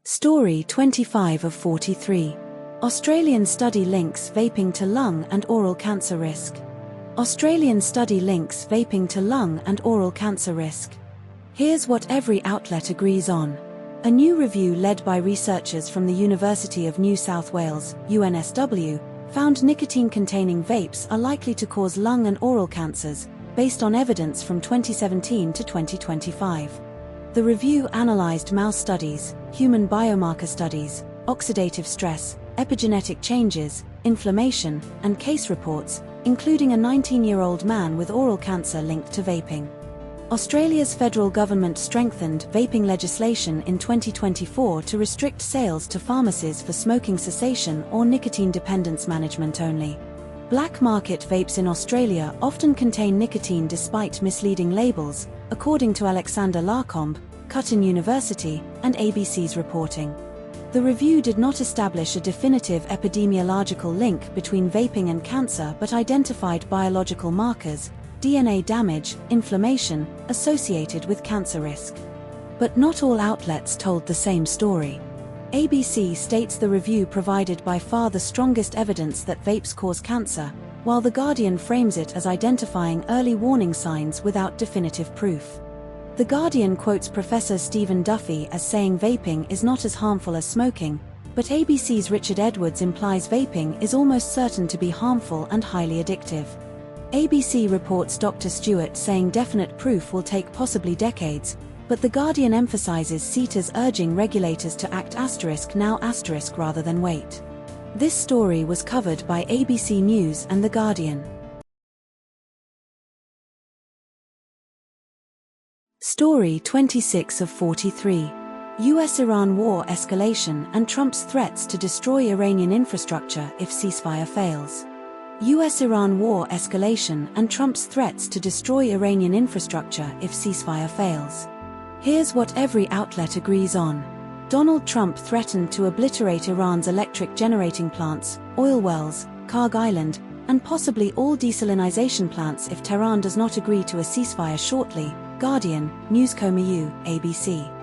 Story 25 of 43. Australian study links vaping to lung and oral cancer risk. Australian study links vaping to lung and oral cancer risk. Here's what every outlet agrees on. A new review led by researchers from the University of New South Wales, UNSW, found nicotine-containing vapes are likely to cause lung and oral cancers, based on evidence from 2017 to 2025. The review analysed mouse studies, human biomarker studies, oxidative stress, epigenetic changes, inflammation, and case reports, including a 19-year-old man with oral cancer linked to vaping. Australia's federal government strengthened vaping legislation in 2024 to restrict sales to pharmacies for smoking cessation or nicotine dependence management only. Black market vapes in Australia often contain nicotine despite misleading labels, according to Alexander Larcombe, Curtin University, and ABC's reporting. The review did not establish a definitive epidemiological link between vaping and cancer but identified biological markers, DNA damage, inflammation, associated with cancer risk. But not all outlets told the same story. ABC states the review provided by far the strongest evidence that vapes cause cancer, while The Guardian frames it as identifying early warning signs without definitive proof. The Guardian quotes Professor Stephen Duffy as saying vaping is not as harmful as smoking, but ABC's Richard Edwards implies vaping is almost certain to be harmful and highly addictive. ABC reports Dr. Stewart saying definite proof will take possibly decades, but The Guardian emphasizes CETA's urging regulators to act *now* rather than wait. This story was covered by ABC News and The Guardian. Story 26 of 43. US-Iran war escalation and Trump's threats to destroy Iranian infrastructure if ceasefire fails. US-Iran war escalation and Trump's threats to destroy Iranian infrastructure if ceasefire fails. Here's what every outlet agrees on. Donald Trump threatened to obliterate Iran's electric generating plants, oil wells, Karg Island, and possibly all desalinization plants if Tehran does not agree to a ceasefire shortly. Guardian, Newsco.mu, ABC.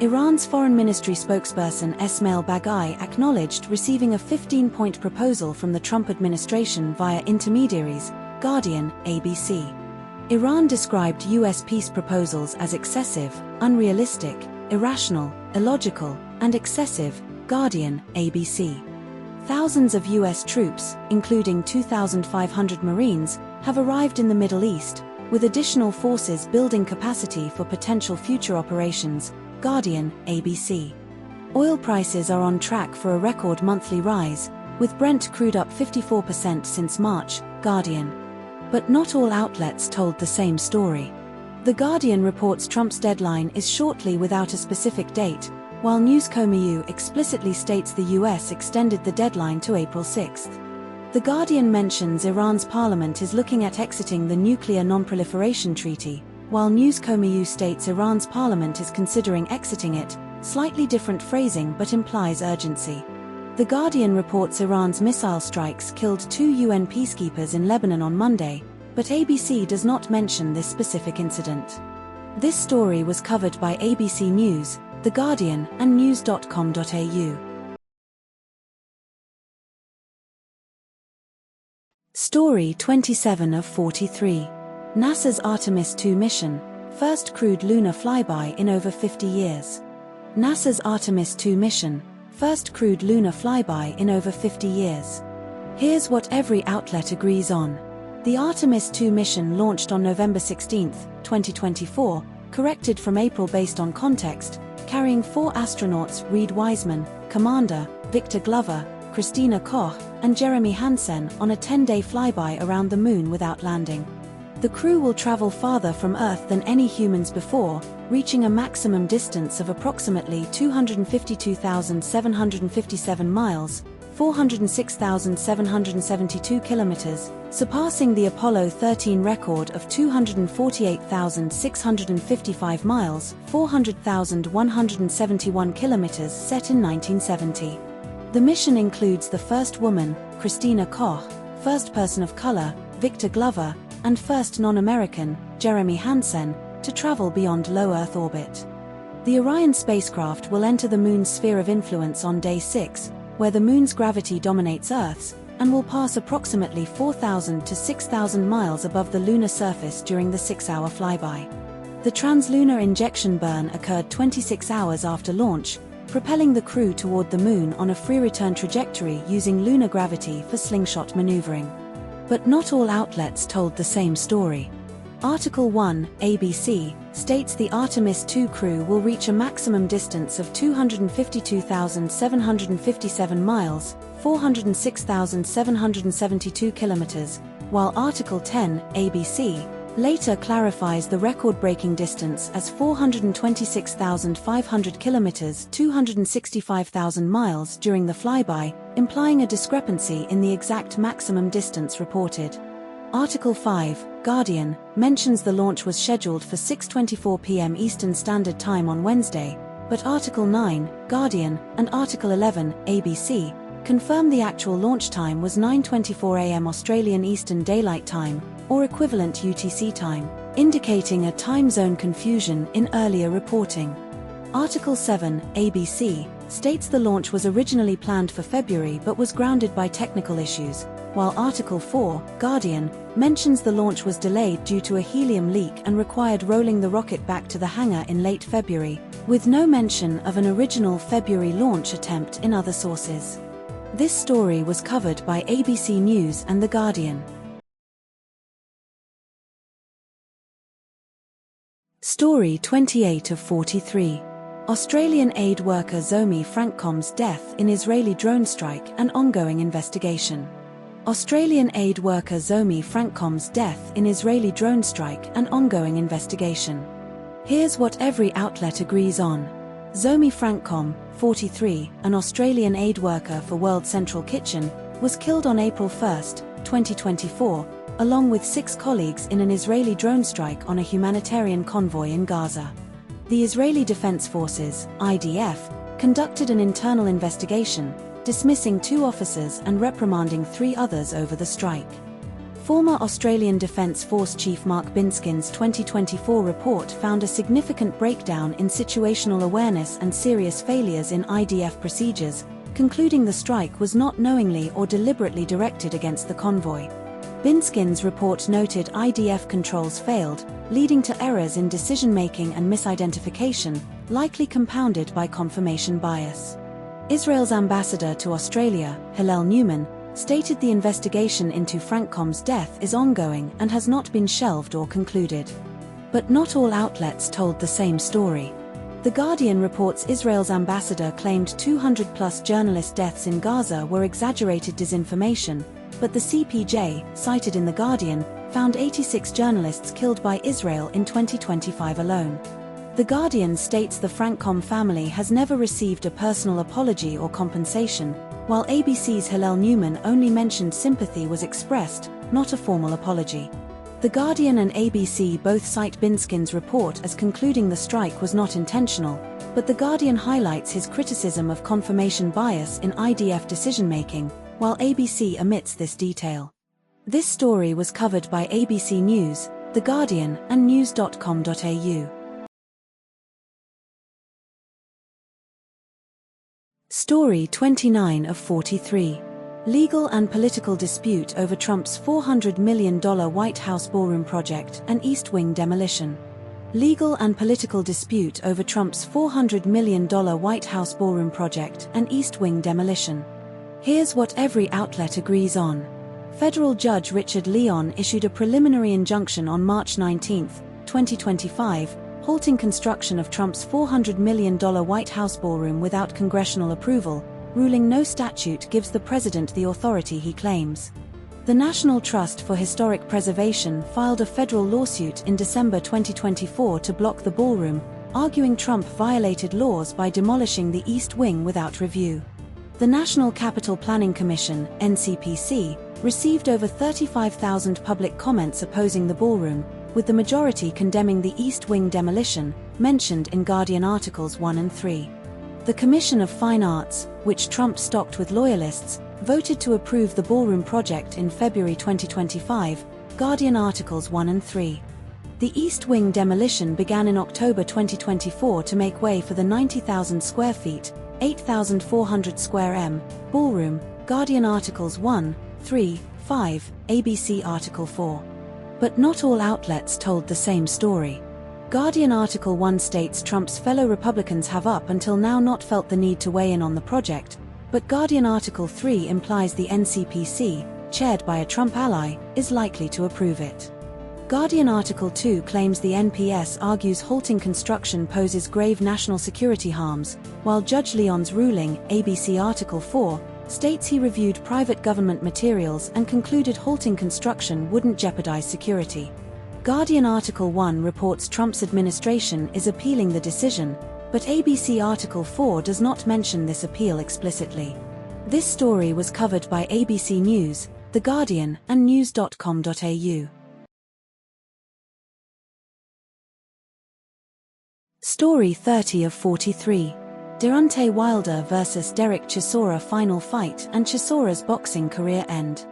Iran's Foreign Ministry spokesperson Esmail Baghai acknowledged receiving a 15-point proposal from the Trump administration via intermediaries. Guardian, ABC. Iran described US peace proposals as excessive, unrealistic, irrational, illogical, and excessive. Guardian, ABC. Thousands of US troops, including 2,500 Marines, have arrived in the Middle East, with additional forces building capacity for potential future operations. Guardian, ABC. Oil prices are on track for a record monthly rise, with Brent crude up 54% since March. Guardian. But not all outlets told the same story. The Guardian reports Trump's deadline is shortly without a specific date, while Newsco.mu explicitly states the US extended the deadline to April 6. The Guardian mentions Iran's parliament is looking at exiting the Nuclear Non-Proliferation Treaty, while Newsco.mu states Iran's parliament is considering exiting it, slightly different phrasing but implies urgency. The Guardian reports Iran's missile strikes killed 2 UN peacekeepers in Lebanon on Monday, but ABC does not mention this specific incident. This story was covered by ABC News, The Guardian, and news.com.au. Story 27 of 43. NASA's Artemis II mission, first crewed lunar flyby in over 50 years. NASA's Artemis II mission, first crewed lunar flyby in over 50 years. Here's what every outlet agrees on. The Artemis II mission launched on November 16, 2024, corrected from April based on context, carrying 4 astronauts: Reed Wiseman, Commander, Victor Glover, Christina Koch, and Jeremy Hansen on a 10-day flyby around the Moon without landing. The crew will travel farther from Earth than any humans before, reaching a maximum distance of approximately 252,757 miles, 406,772 kilometers, surpassing the Apollo 13 record of 248,655 miles, 400,171 kilometers set in 1970. The mission includes the first woman, Christina Koch, first person of color, Victor Glover, and first non-American, Jeremy Hansen, to travel beyond low Earth orbit. The Orion spacecraft will enter the Moon's sphere of influence on Day 6, where the Moon's gravity dominates Earth's, and will pass approximately 4,000 to 6,000 miles above the lunar surface during the 6-hour flyby. The translunar injection burn occurred 26 hours after launch, propelling the crew toward the Moon on a free return trajectory using lunar gravity for slingshot maneuvering. But not all outlets told the same story. Article 1, ABC, states the Artemis II crew will reach a maximum distance of 252,757 miles, 406,772 kilometers, while Article 10, ABC, later clarifies the record-breaking distance as 426,500 kilometers, 265,000 miles during the flyby, implying a discrepancy in the exact maximum distance reported. Article 5, Guardian, mentions the launch was scheduled for 6:24 p.m. Eastern Standard Time on Wednesday, but Article 9, Guardian, and Article 11, ABC, confirm the actual launch time was 9:24 a.m. Australian Eastern Daylight Time, or equivalent UTC time, indicating a time zone confusion in earlier reporting. Article 7, ABC, states the launch was originally planned for February but was grounded by technical issues, while Article 4, Guardian, mentions the launch was delayed due to a helium leak and required rolling the rocket back to the hangar in late February, with no mention of an original February launch attempt in other sources. This story was covered by ABC News and The Guardian. Story 28 of 43. Australian aid worker Zomi Francom's death in Israeli drone strike and ongoing investigation. Australian aid worker Zomi Francom's death in Israeli drone strike and ongoing investigation. Here's what every outlet agrees on. Zomi Francom, 43, an Australian aid worker for World Central Kitchen, was killed on April 1, 2024, along with 6 colleagues in an Israeli drone strike on a humanitarian convoy in Gaza. The Israeli Defense Forces, IDF, conducted an internal investigation, dismissing 2 officers and reprimanding 3 others over the strike. Former Australian Defence Force Chief Mark Binskin's 2024 report found a significant breakdown in situational awareness and serious failures in IDF procedures, concluding the strike was not knowingly or deliberately directed against the convoy. Binskin's report noted IDF controls failed, leading to errors in decision-making and misidentification, likely compounded by confirmation bias. Israel's ambassador to Australia, Hillel Newman, stated the investigation into Francom's death is ongoing and has not been shelved or concluded. But not all outlets told the same story. The Guardian reports Israel's ambassador claimed 200-plus journalist deaths in Gaza were exaggerated disinformation, but the CPJ, cited in The Guardian, found 86 journalists killed by Israel in 2025 alone. The Guardian states the Francom family has never received a personal apology or compensation, while ABC's Hillel Newman only mentioned sympathy was expressed, not a formal apology. The Guardian and ABC both cite Binskin's report as concluding the strike was not intentional, but The Guardian highlights his criticism of confirmation bias in IDF decision-making, while ABC omits this detail. This story was covered by ABC News, The Guardian, and news.com.au. Story 29 of 43. Legal and political dispute over Trump's $400 million White House ballroom project and East Wing demolition. Legal and political dispute over Trump's $400 million White House ballroom project and East Wing demolition. Here's what every outlet agrees on. Federal Judge Richard Leon issued a preliminary injunction on March 19, 2025, halting construction of Trump's $400 million White House ballroom without congressional approval, ruling no statute gives the president the authority he claims. The National Trust for Historic Preservation filed a federal lawsuit in December 2024 to block the ballroom, arguing Trump violated laws by demolishing the East Wing without review. The National Capital Planning Commission, NCPC, received over 35,000 public comments opposing the ballroom, with the majority condemning the East Wing demolition, mentioned in Guardian articles 1 and 3. The Commission of Fine Arts, which Trump stocked with loyalists, voted to approve the ballroom project in February 2025, Guardian articles 1 and 3. The East Wing demolition began in October 2024 to make way for the 90,000 square feet, 8,400 square m, ballroom, Guardian articles 1, 3, 5, ABC article 4. But not all outlets told the same story. Guardian article 1 states Trump's fellow Republicans have up until now not felt the need to weigh in on the project, but Guardian article 3 implies the NCPC, chaired by a Trump ally, is likely to approve it. Guardian article 2 claims the NPS argues halting construction poses grave national security harms, while Judge Leon's ruling, ABC article 4, states he reviewed private government materials and concluded halting construction wouldn't jeopardize security. Guardian article 1 reports Trump's administration is appealing the decision, but ABC article 4 does not mention this appeal explicitly. This story was covered by ABC News, The Guardian, and news.com.au. Story 30 of 43. Deontay Wilder vs Derek Chisora final fight and Chisora's boxing career end.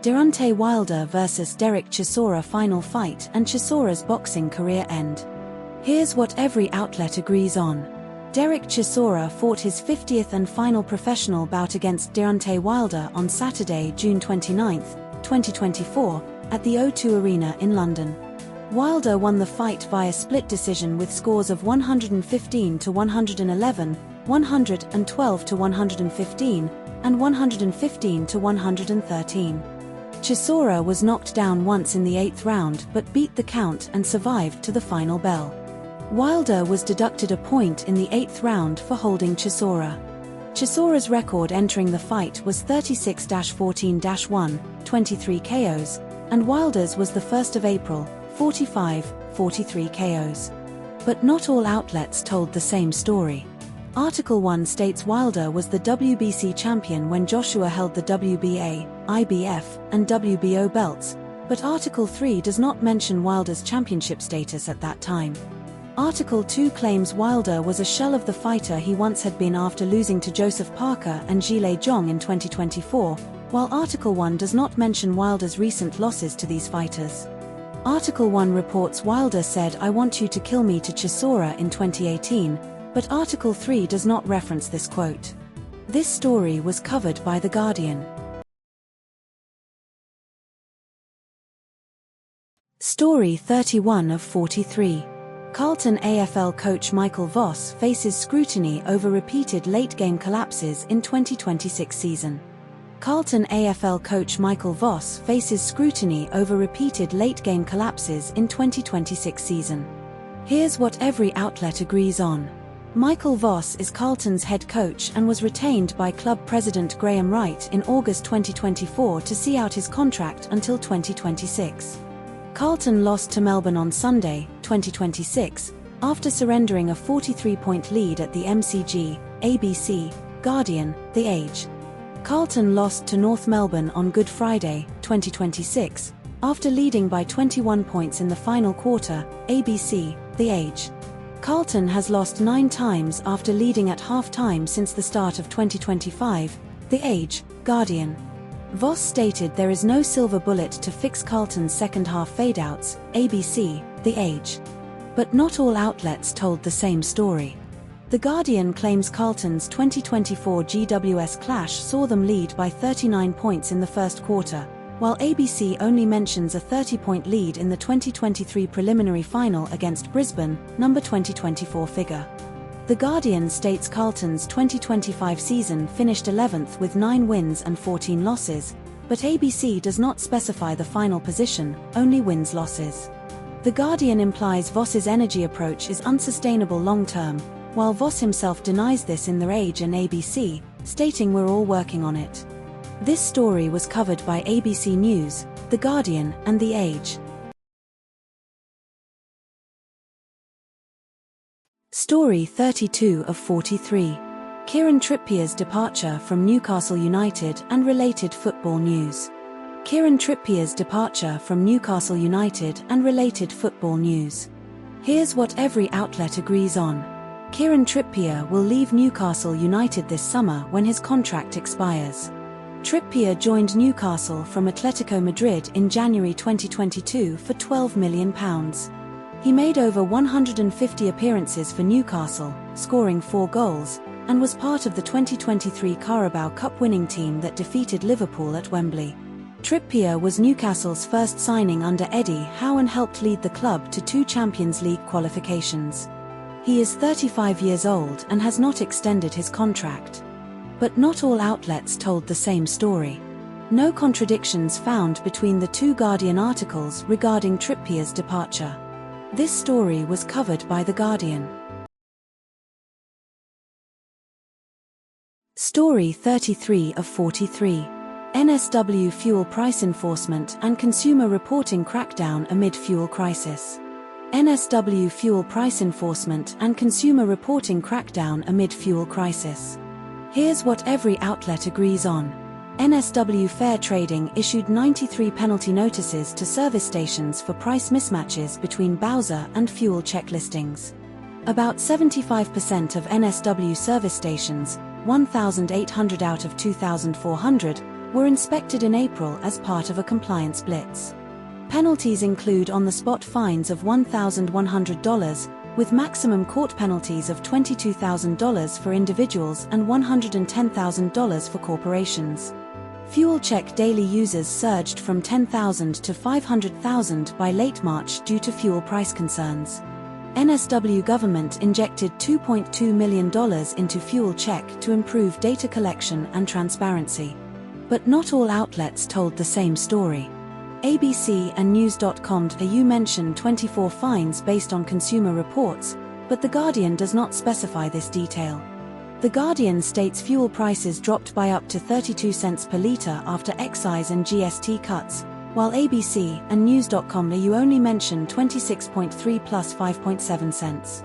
Deontay Wilder vs Derek Chisora final fight and Chisora's boxing career end. Here's what every outlet agrees on. Derek Chisora fought his 50th and final professional bout against Deontay Wilder on Saturday, June 29, 2024, at the O2 Arena in London. Wilder won the fight via split decision with scores of 115 to 111, 112 to 115, and 115 to 113. Chisora was knocked down once in the 8th round but beat the count and survived to the final bell. Wilder was deducted a point in the 8th round for holding Chisora. Chisora's record entering the fight was 36-14-1, 23 KOs, and Wilder's was the 1st of April, 45, 43 KOs. But not all outlets told the same story. Article 1 states Wilder was the WBC champion when Joshua held the WBA, IBF, and WBO belts, but Article 3 does not mention Wilder's championship status at that time. Article 2 claims Wilder was a shell of the fighter he once had been after losing to Joseph Parker and Zhilei Zhang in 2024, while Article 1 does not mention Wilder's recent losses to these fighters. Article 1 reports Wilder said "I want you to kill me" to Chisora in 2018, but Article 3 does not reference this quote. This story was covered by The Guardian. Story 31 of 43. Carlton AFL coach Michael Voss faces scrutiny over repeated late-game collapses in 2026 season. Carlton AFL coach Michael Voss faces scrutiny over repeated late-game collapses in 2026 season. Here's what every outlet agrees on. Michael Voss is Carlton's head coach and was retained by club president Graham Wright in August 2024 to see out his contract until 2026. Carlton lost to Melbourne on Sunday, 2026, after surrendering a 43-point lead at the MCG, ABC, Guardian, The Age. Carlton lost to North Melbourne on Good Friday, 2026, after leading by 21 points in the final quarter, ABC, The Age. Carlton has lost 9 times after leading at half-time since the start of 2025, The Age, Guardian. Voss stated there is no silver bullet to fix Carlton's second-half fade-outs, ABC, The Age. But not all outlets told the same story. The Guardian claims Carlton's 2024 GWS clash saw them lead by 39 points in the first quarter, while ABC only mentions a 30-point lead in the 2023 preliminary final against Brisbane, number 2024 figure. The Guardian states Carlton's 2025 season finished 11th with 9 wins and 14 losses, but ABC does not specify the final position, only wins-losses. The Guardian implies Voss's energy approach is unsustainable long-term, while Voss himself denies this in The Age and ABC, stating we're all working on it. This story was covered by ABC News, The Guardian, and The Age. Story 32 of 43. Kieran Trippier's departure from Newcastle United and related football news. Kieran Trippier's departure from Newcastle United and related football news. Here's what every outlet agrees on. Kieran Trippier will leave Newcastle United this summer when his contract expires. Trippier joined Newcastle from Atletico Madrid in January 2022 for £12 million. He made over 150 appearances for Newcastle, scoring 4 goals, and was part of the 2023 Carabao Cup winning team that defeated Liverpool at Wembley. Trippier was Newcastle's first signing under Eddie Howe and helped lead the club to 2 Champions League qualifications. He is 35 years old and has not extended his contract. But not all outlets told the same story. No contradictions found between the 2 Guardian articles regarding Trippier's departure. This story was covered by The Guardian. Story 33 of 43. NSW fuel price enforcement and consumer reporting crackdown amid fuel crisis. NSW fuel price enforcement and consumer reporting crackdown amid fuel crisis. Here's what every outlet agrees on. NSW Fair Trading issued 93 penalty notices to service stations for price mismatches between Bowser and fuel check listings. About 75% of NSW service stations, 1,800 out of 2,400, were inspected in April as part of a compliance blitz. Penalties include on-the-spot fines of $1,100, with maximum court penalties of $22,000 for individuals and $110,000 for corporations. Fuel check daily users surged from 10,000 to 500,000 by late March due to fuel price concerns. NSW government injected $2.2 million into fuel check to improve data collection and transparency. But not all outlets told the same story. ABC and News.com.au mention 24 fines based on consumer reports, but The Guardian does not specify this detail. The Guardian states fuel prices dropped by up to 32 cents per litre after excise and GST cuts, while ABC and News.com.au only mention 26.3 plus 5.7 cents.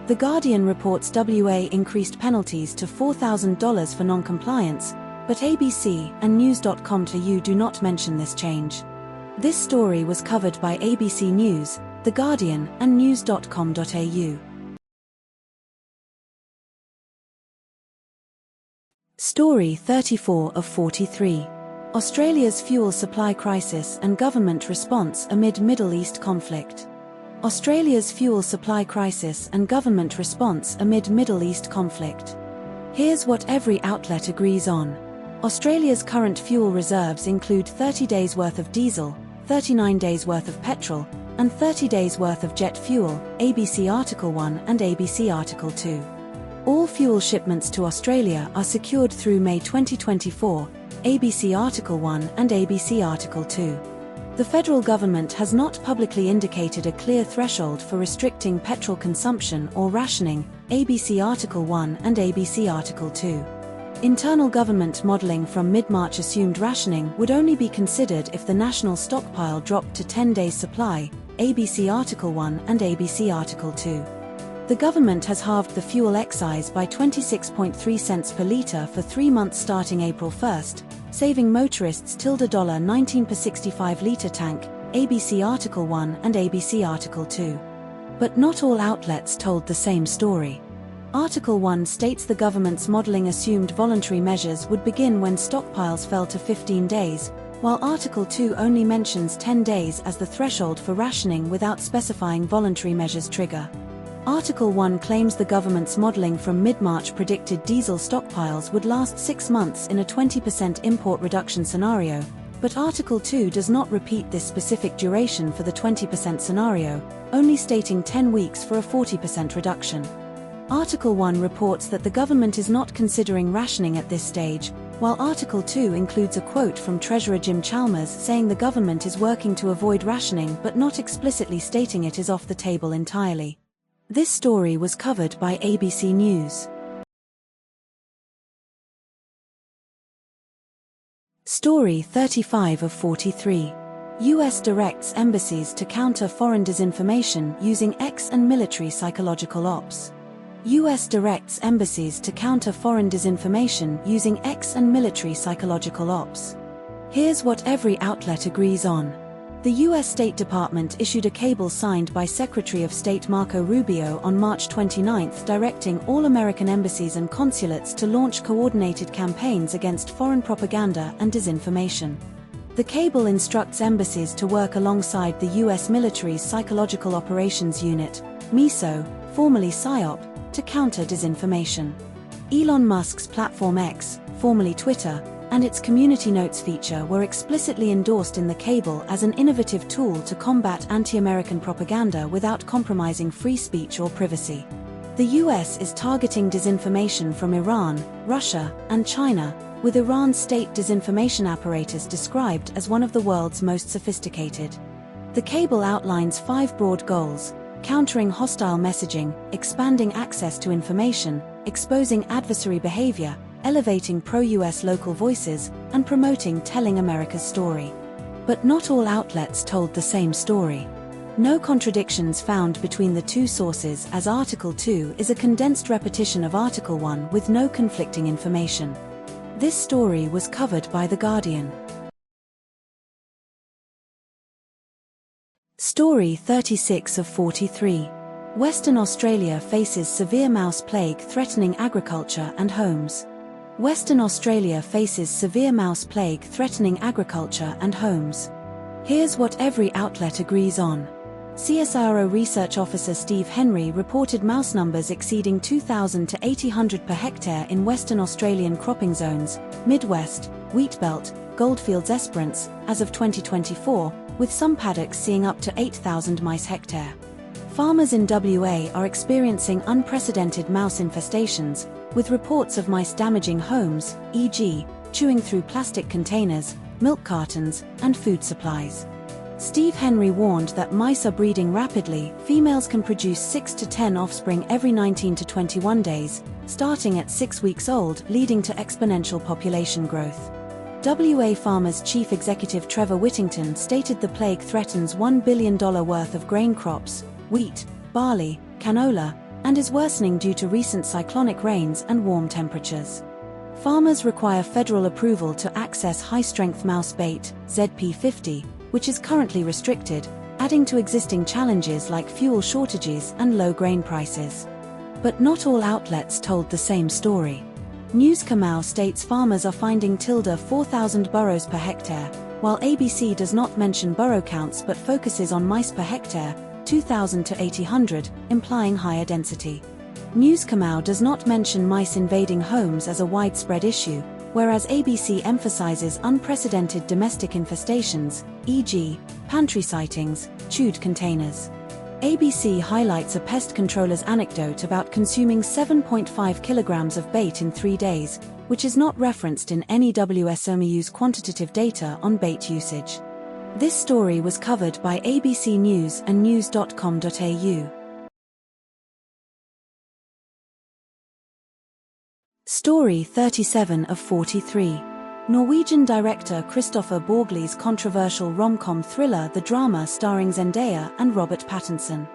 The Guardian reports WA increased penalties to $4,000 for non-compliance, but ABC and News.com.au do not mention this change. This story was covered by ABC News, The Guardian, and News.com.au. Story 34 of 43. Australia's fuel supply crisis and government response amid Middle East conflict. Australia's fuel supply crisis and government response amid Middle East conflict. Here's what every outlet agrees on. Australia's current fuel reserves include 30 days worth of diesel, 39 days worth of petrol, and 30 days worth of jet fuel, ABC Article 1 and ABC Article 2. All fuel shipments to Australia are secured through May 2024, ABC Article 1 and ABC Article 2. The federal government has not publicly indicated a clear threshold for restricting petrol consumption or rationing, ABC Article 1 and ABC Article 2. Internal government modelling from mid-March assumed rationing would only be considered if the national stockpile dropped to 10 days' supply, ABC Article 1 and ABC Article 2. The government has halved the fuel excise by 26.3 cents per litre for 3 months starting April 1st, saving motorists $19 per 65-litre tank, ABC Article 1 and ABC Article 2. But not all outlets told the same story. Article 1 states the government's modelling assumed voluntary measures would begin when stockpiles fell to 15 days, while Article 2 only mentions 10 days as the threshold for rationing without specifying voluntary measures trigger. Article 1 claims the government's modelling from mid-March predicted diesel stockpiles would last 6 months in a 20% import reduction scenario, but Article 2 does not repeat this specific duration for the 20% scenario, only stating 10 weeks for a 40% reduction. Article 1 reports that the government is not considering rationing at this stage, while Article 2 includes a quote from Treasurer Jim Chalmers saying the government is working to avoid rationing but not explicitly stating it is off the table entirely. This story was covered by ABC News. Story 35 of 43. US directs embassies to counter foreign disinformation using X and military psychological ops. US directs embassies to counter foreign disinformation using X and military psychological ops. Here's what every outlet agrees on. The US State Department issued a cable signed by Secretary of State Marco Rubio on March 29 directing all American embassies and consulates to launch coordinated campaigns against foreign propaganda and disinformation. The cable instructs embassies to work alongside the US military's Psychological Operations Unit, MISO, formerly PSYOP, to counter disinformation. Elon Musk's platform X, formerly Twitter, and its Community Notes feature were explicitly endorsed in the cable as an innovative tool to combat anti-American propaganda without compromising free speech or privacy. The US is targeting disinformation from Iran, Russia, and China, with Iran's state disinformation apparatus described as one of the world's most sophisticated. The cable outlines 5 broad goals: countering hostile messaging, expanding access to information, exposing adversary behavior, elevating pro-US local voices, and promoting telling America's story. But not all outlets told the same story. No contradictions found between the two sources, as Article 2 is a condensed repetition of Article 1 with no conflicting information. This story was covered by The Guardian. Story 36 of 43. Western Australia faces severe mouse plague threatening agriculture and homes. Western Australia faces severe mouse plague threatening agriculture and homes. Here's what every outlet agrees on. CSIRO research officer Steve Henry reported mouse numbers exceeding 2,000 to 800 per hectare in Western Australian cropping zones, Midwest, Wheatbelt, Goldfields Esperance, as of 2024, with some paddocks seeing up to 8,000 mice hectare. Farmers in WA are experiencing unprecedented mouse infestations, with reports of mice damaging homes, e.g., chewing through plastic containers, milk cartons, and food supplies. Steve Henry warned that mice are breeding rapidly. Females can produce 6 to 10 offspring every 19 to 21 days, starting at 6 weeks old, leading to exponential population growth. WA Farmers Chief Executive Trevor Whittington stated the plague threatens $1 billion worth of grain crops, wheat, barley, canola, and is worsening due to recent cyclonic rains and warm temperatures. Farmers require federal approval to access high-strength mouse bait, ZP50, which is currently restricted, adding to existing challenges like fuel shortages and low grain prices. But not all outlets told the same story. News Kamau states farmers are finding tilde 4,000 burrows per hectare, while ABC does not mention burrow counts but focuses on mice per hectare, 2,000 to 800, implying higher density. News Kamau does not mention mice invading homes as a widespread issue, whereas ABC emphasizes unprecedented domestic infestations, e.g., pantry sightings, chewed containers. ABC highlights a pest controller's anecdote about consuming 7.5 kilograms of bait in 3 days, which is not referenced in any WSOMEU's quantitative data on bait usage. This story was covered by ABC News and news.com.au. Story 37 of 43. Norwegian director Kristoffer Borglis' controversial rom-com thriller The Drama starring Zendaya and Robert Pattinson.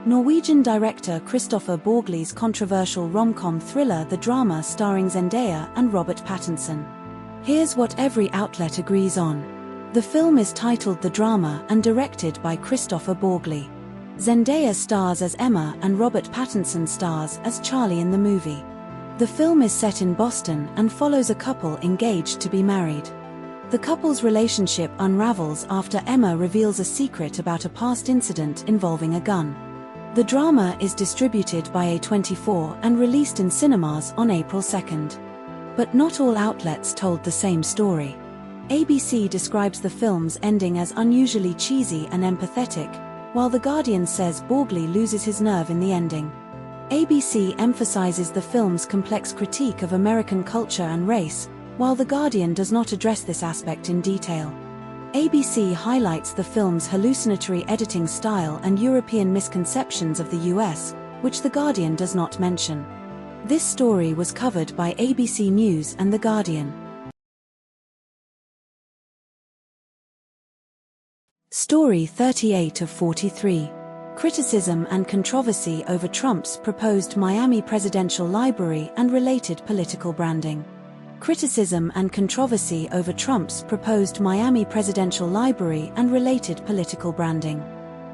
Norwegian director Kristoffer Borglis' controversial rom-com thriller The Drama starring Zendaya and Robert Pattinson. Here's what every outlet agrees on. The film is titled The Drama and directed by Kristoffer Borgli. Zendaya stars as Emma and Robert Pattinson stars as Charlie in the movie. The film is set in Boston and follows a couple engaged to be married. The couple's relationship unravels after Emma reveals a secret about a past incident involving a gun. The Drama is distributed by A24 and released in cinemas on April 2nd. But not all outlets told the same story. ABC describes the film's ending as unusually cheesy and empathetic, while The Guardian says Borgli loses his nerve in the ending. ABC emphasizes the film's complex critique of American culture and race, while The Guardian does not address this aspect in detail. ABC highlights the film's hallucinatory editing style and European misconceptions of the US, which The Guardian does not mention. This story was covered by ABC News and The Guardian. Story 38 of 43. Criticism and controversy over Trump's proposed Miami Presidential Library and related political branding. Criticism and controversy over Trump's proposed Miami Presidential Library and related political branding.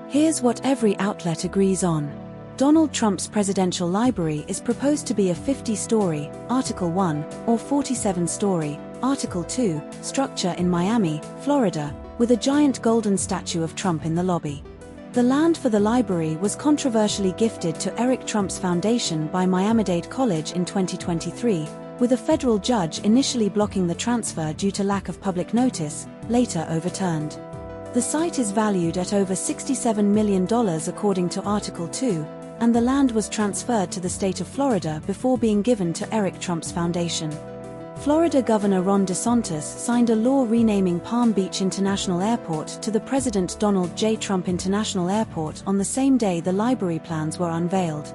Here's what every outlet agrees on. Donald Trump's presidential library is proposed to be a 50-story, Article 1, or 47-story, Article 2, structure in Miami, Florida, with a giant golden statue of Trump in the lobby. The land for the library was controversially gifted to Eric Trump's foundation by Miami-Dade College in 2023, with a federal judge initially blocking the transfer due to lack of public notice, later overturned. The site is valued at over $67 million according to Article 2, and the land was transferred to the state of Florida before being given to Eric Trump's foundation. Florida Governor Ron DeSantis signed a law renaming Palm Beach International Airport to the President Donald J. Trump International Airport on the same day the library plans were unveiled.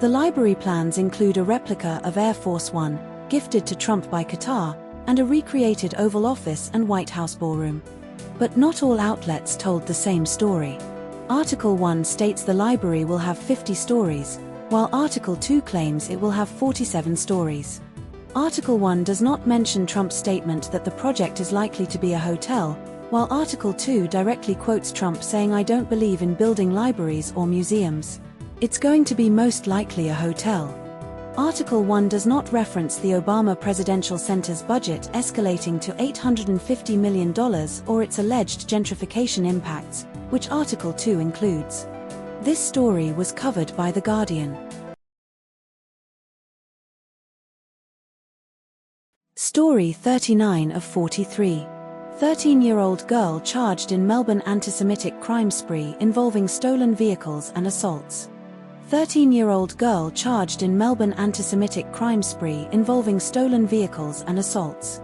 The library plans include a replica of Air Force One, gifted to Trump by Qatar, and a recreated Oval Office and White House ballroom. But not all outlets told the same story. Article 1 states the library will have 50 stories, while Article 2 claims it will have 47 stories. Article 1 does not mention Trump's statement that the project is likely to be a hotel, while Article 2 directly quotes Trump saying, "I don't believe in building libraries or museums. It's going to be most likely a hotel." Article 1 does not reference the Obama Presidential Center's budget escalating to $850 million or its alleged gentrification impacts, which Article 2 includes. This story was covered by The Guardian. Story 39 of 43. 13-year-old girl charged in Melbourne anti-Semitic crime spree involving stolen vehicles and assaults. 13-year-old girl charged in Melbourne anti-Semitic crime spree involving stolen vehicles and assaults.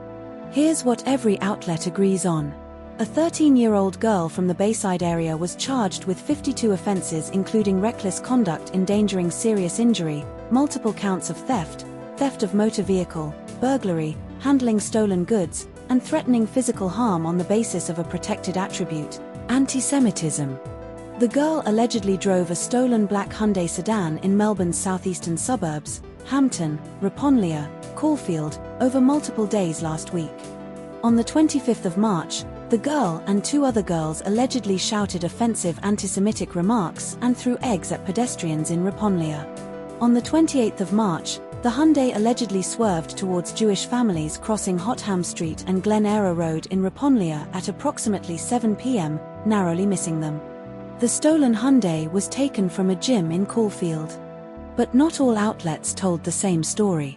Here's what every outlet agrees on. A 13-year-old girl from the Bayside area was charged with 52 offenses including reckless conduct endangering serious injury, multiple counts of theft, theft of motor vehicle, burglary, handling stolen goods, and threatening physical harm on the basis of a protected attribute, anti-Semitism. The girl allegedly drove a stolen black Hyundai sedan in Melbourne's southeastern suburbs, Hampton, Riponlia, Caulfield, over multiple days last week. On the 25th of March, the girl and two other girls allegedly shouted offensive anti-Semitic remarks and threw eggs at pedestrians in Riponlia. On the 28th of March, the Hyundai allegedly swerved towards Jewish families crossing Hotham Street and Glen Eira Road in Riponlia at approximately 7 p.m., narrowly missing them. The stolen Hyundai was taken from a gym in Caulfield. But not all outlets told the same story.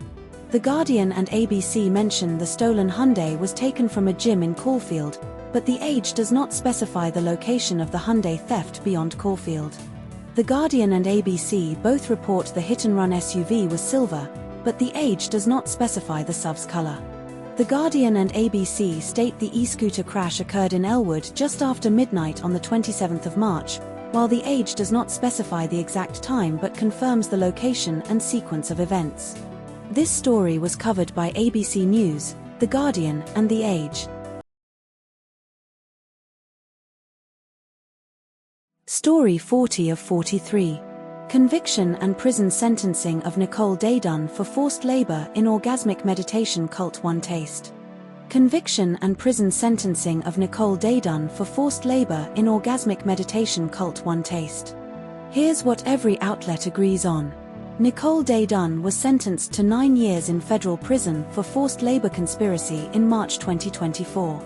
The Guardian and ABC mention the stolen Hyundai was taken from a gym in Caulfield, but the Age does not specify the location of the Hyundai theft beyond Caulfield. The Guardian and ABC both report the hit-and-run SUV was silver, but the Age does not specify the SUV's color. The Guardian and ABC state the e-scooter crash occurred in Elwood just after midnight on the 27th of March, while the Age does not specify the exact time but confirms the location and sequence of events. This story was covered by ABC News, The Guardian, and The Age. Story 40 of 43. Conviction and prison sentencing of Nicole Daydun for forced labor in orgasmic meditation cult One Taste. Conviction and prison sentencing of Nicole Daydun for forced labor in orgasmic meditation cult One Taste. Here's what every outlet agrees on. Nicole Daydun was sentenced to 9 years in federal prison for forced labor conspiracy in March 2024.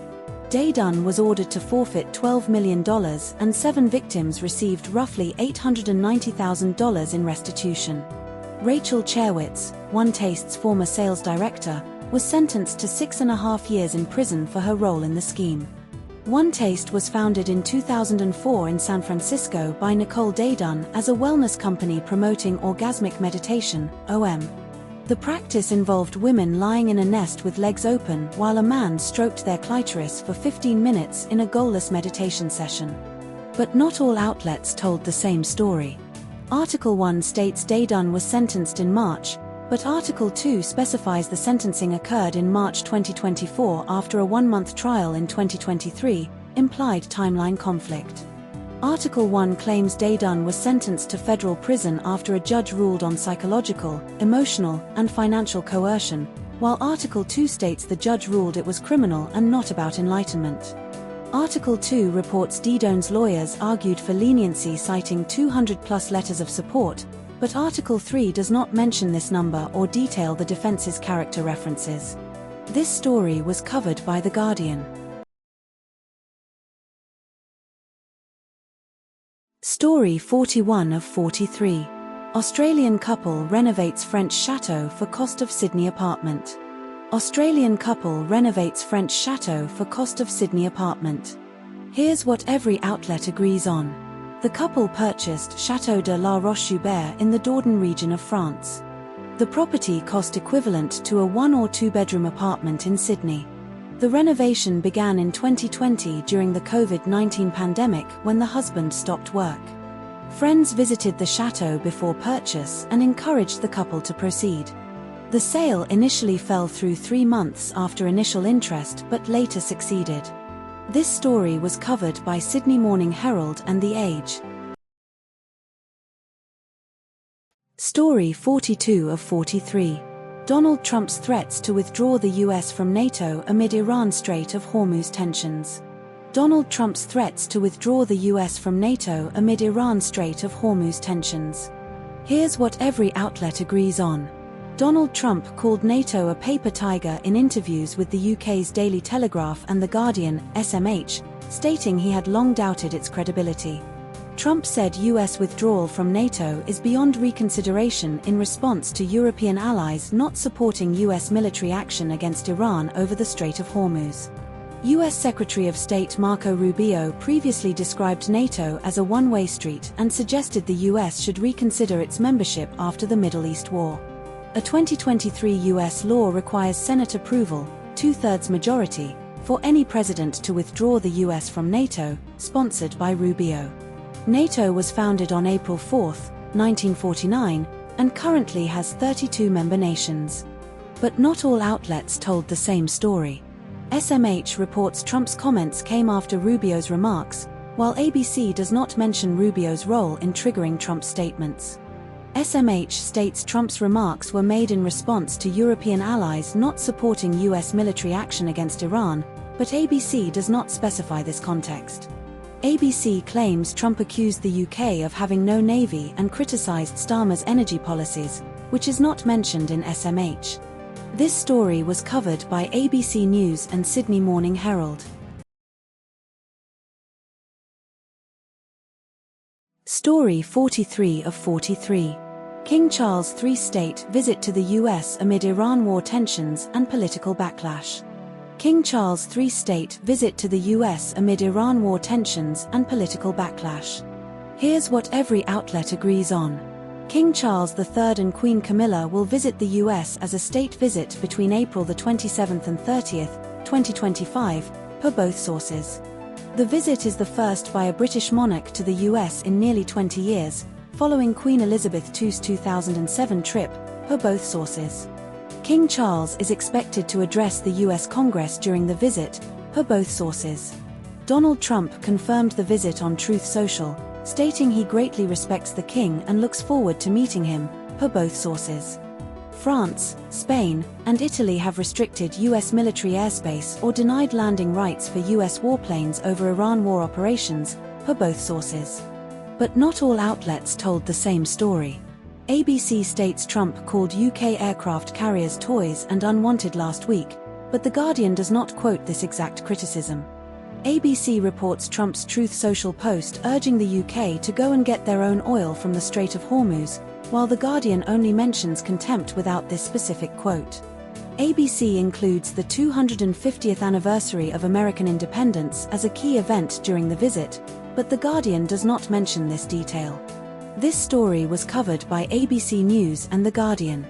Daydun was ordered to forfeit $12 million and 7 victims received roughly $890,000 in restitution. Rachel Cherwitz, One Taste's former sales director, was sentenced to 6.5 years in prison for her role in the scheme. One Taste was founded in 2004 in San Francisco by Nicole Daydun as a wellness company promoting orgasmic meditation, OM. The practice involved women lying in a nest with legs open while a man stroked their clitoris for 15 minutes in a goalless meditation session. But not all outlets told the same story. Article 1 states Daydun was sentenced in March, but Article 2 specifies the sentencing occurred in March 2024 after a 1-month trial in 2023, implied timeline conflict. Article 1 claims Dayton was sentenced to federal prison after a judge ruled on psychological, emotional, and financial coercion, while Article 2 states the judge ruled it was criminal and not about enlightenment. Article 2 reports Dayton's lawyers argued for leniency citing 200+ letters of support, but Article 3 does not mention this number or detail the defense's character references. This story was covered by The Guardian. Story 41 of 43. Australian couple renovates French chateau for cost of Sydney apartment. Australian couple renovates French chateau for cost of Sydney apartment. Here's what every outlet agrees on. The couple purchased Chateau de la Roche-Joubert in the Dordogne region of France. The property cost equivalent to a 1 or 2 bedroom apartment in Sydney. The renovation began in 2020 during the COVID-19 pandemic when the husband stopped work. Friends visited the chateau before purchase and encouraged the couple to proceed. The sale initially fell through 3 months after initial interest but later succeeded. This story was covered by Sydney Morning Herald and The Age. Story 42 of 43. Donald Trump's threats to withdraw the US from NATO amid Iran Strait of Hormuz tensions. Donald Trump's threats to withdraw the US from NATO amid Iran Strait of Hormuz tensions. Here's what every outlet agrees on. Donald Trump called NATO a paper tiger in interviews with the UK's Daily Telegraph and The Guardian, SMH, stating he had long doubted its credibility. Trump said US withdrawal from NATO is beyond reconsideration in response to European allies not supporting US military action against Iran over the Strait of Hormuz. US Secretary of State Marco Rubio previously described NATO as a one-way street and suggested the US should reconsider its membership after the Middle East war. A 2023 US law requires Senate approval, 2/3 majority, for any president to withdraw the US from NATO, sponsored by Rubio. NATO was founded on April 4, 1949, and currently has 32 member nations. But not all outlets told the same story. SMH reports Trump's comments came after Rubio's remarks, while ABC does not mention Rubio's role in triggering Trump's statements. SMH states Trump's remarks were made in response to European allies not supporting US military action against Iran, but ABC does not specify this context. ABC claims Trump accused the UK of having no navy and criticized Starmer's energy policies, which is not mentioned in SMH. This story was covered by ABC News and Sydney Morning Herald. Story 43 of 43. King Charles III state visit to the US amid Iran war tensions and political backlash. King Charles III state visit to the US amid Iran war tensions and political backlash. Here's what every outlet agrees on. King Charles III and Queen Camilla will visit the US as a state visit between April the 27th and 30th, 2025, per both sources. The visit is the first by a British monarch to the US in nearly 20 years, following Queen Elizabeth II's 2007 trip, per both sources. King Charles is expected to address the US Congress during the visit, per both sources. Donald Trump confirmed the visit on Truth Social, stating he greatly respects the king and looks forward to meeting him, per both sources. France, Spain, and Italy have restricted US military airspace or denied landing rights for US warplanes over Iran war operations, per both sources. But not all outlets told the same story. ABC states Trump called UK aircraft carriers toys and unwanted last week, but The Guardian does not quote this exact criticism. ABC reports Trump's Truth Social post urging the UK to go and get their own oil from the Strait of Hormuz, while The Guardian only mentions contempt without this specific quote. ABC includes the 250th anniversary of American independence as a key event during the visit, but The Guardian does not mention this detail. This story was covered by ABC News and The Guardian.